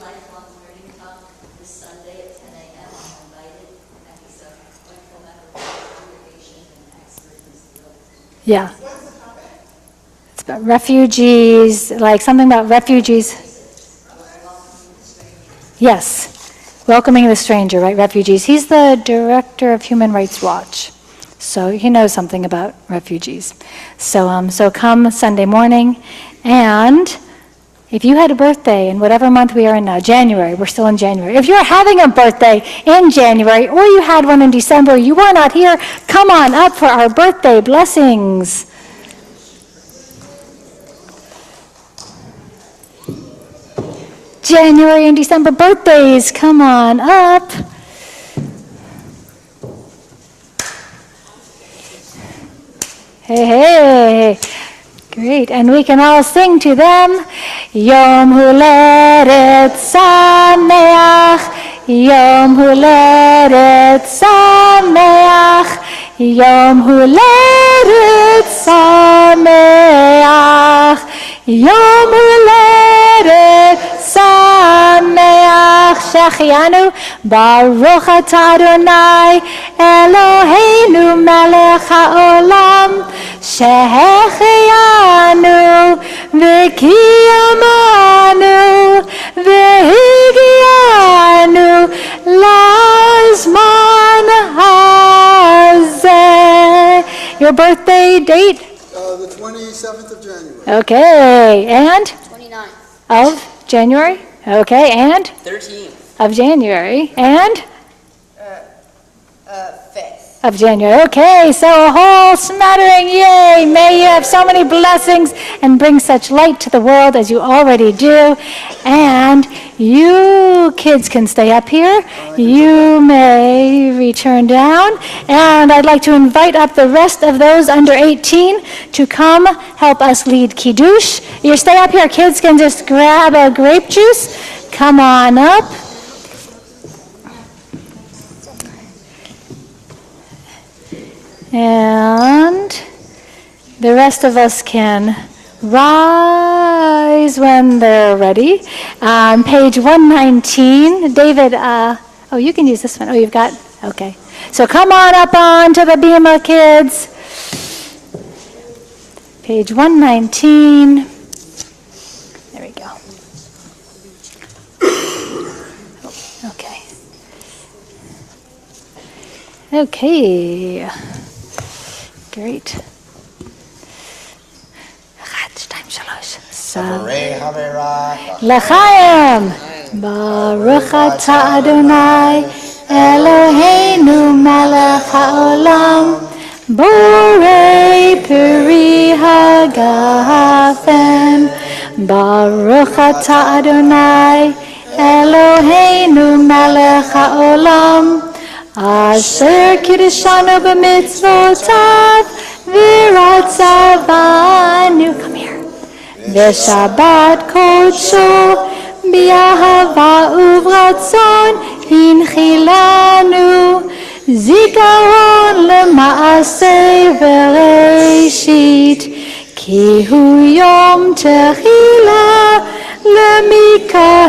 Yeah. It's about refugees, like something about refugees. Yes, welcoming the stranger, right, refugees. He's the director of Human Rights Watch, so he knows something about refugees. So come Sunday morning, and if you had a birthday in whatever month we are in now, January, we're still in January. If you're having a birthday in January, or you had one in December, you were not here, come on up for our birthday blessings. January and December birthdays, come on up. Hey, hey, great, and we can all sing to them. Yom Huledet Sameach, Yom Huledet Sameach, Yom Huledet Sameach, Yom Huledet Sameach Shechianu Baruch Atah Adonai Eloheinu Melech HaOlam Shechianu V'kiyamanu V'higianu Lazman Hazeh. Your birthday date? The 27th of January. Okay, and? 29th. Of January? Okay, and? 13th. Of January, and? 5th. Of January. Okay, so a whole smattering, yay! May you have so many blessings and bring such light to the world as you already do. And you kids can stay up here. You may return down. And I'd like to invite up the rest of those under 18 to come help us lead Kiddush. You stay up here. Kids can just grab a grape juice. Come on up. And the rest of us can rise when they're ready. Page 119. David, oh, you can use this one. Oh, you've got, okay. So come on up onto the bima, kids. Page 119. There we go. Okay. Okay. Great. Hooray, Havera. L'chaim. Baruch atah Adonai Eloheinu melech haolam borei peri hagafen. Baruch atah Adonai Eloheinu melech haolam, asher kiddushanu b'mitzvotav, v'ratzav banu. Come here. V'shabbat kodsho, b'ahava uvratzon, hinchilanu, zikaron lemaaseh v'reishit, ki hu yom tehila, למיקה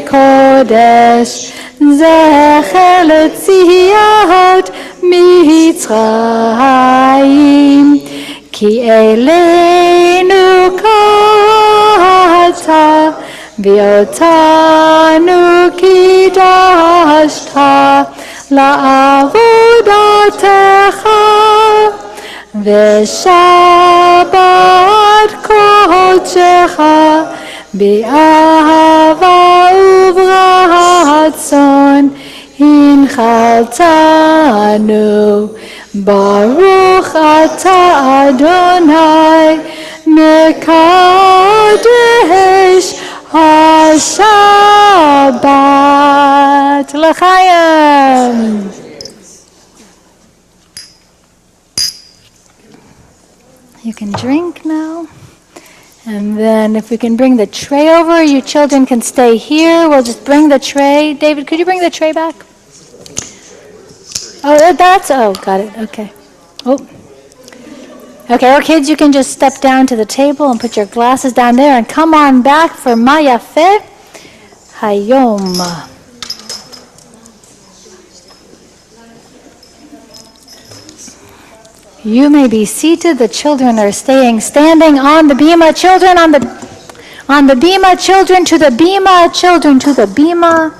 קודש, זכר לציאת מצרים, כי אלינו קראת, ואותנו קידשת, לעבודתך, ושבת קודשך, באהבה וברצון הנחלתנו. ברוך אתה אדוני מקדש השבת. לחיים. You can drink now. And then if we can bring the tray over, you children can stay here. We'll just bring the tray. David, could you bring the tray back? Oh, got it. Okay. Oh. Okay, or kids, you can just step down to the table and put your glasses down there and come on back for Mayafeh Hayom. You may be seated. The children are standing on the bima. Children on the bima. Children to the bima. Children to the bima.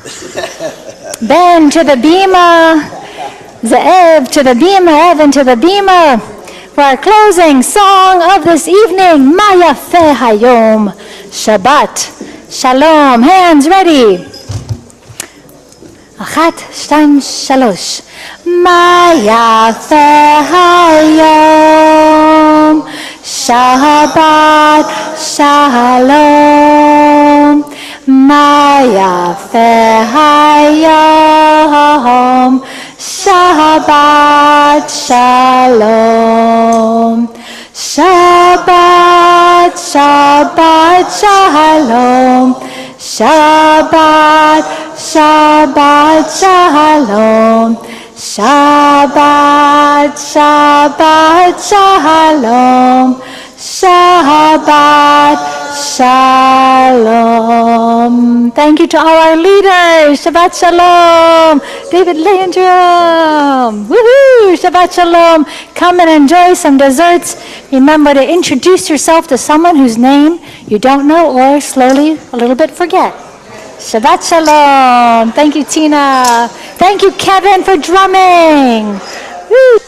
Ben to the bima. Ze'ev to the bima. Evan to the bima. For our closing song of this evening, Mayafeh Hayom, Shabbat, Shalom. Hands ready. Achat, shtaim, shalosh. Mayafeh Hayom, Shabbat, Shalom. Mayafeh Hayom, Shabbat, Shalom. Shabbat, Shabbat, Shalom. Shabbat, Shabbat, Shalom. Shabbat, Shabbat, Shalom. Shabbat, Shalom. Thank you to all our leaders. Shabbat Shalom. David Landrum. Woohoo! Shabbat Shalom. Come and enjoy some desserts. Remember to introduce yourself to someone whose name you don't know or slowly a little bit forget. Shabbat Shalom. Thank you, Tina. Thank you, Kevin, for drumming. Woo!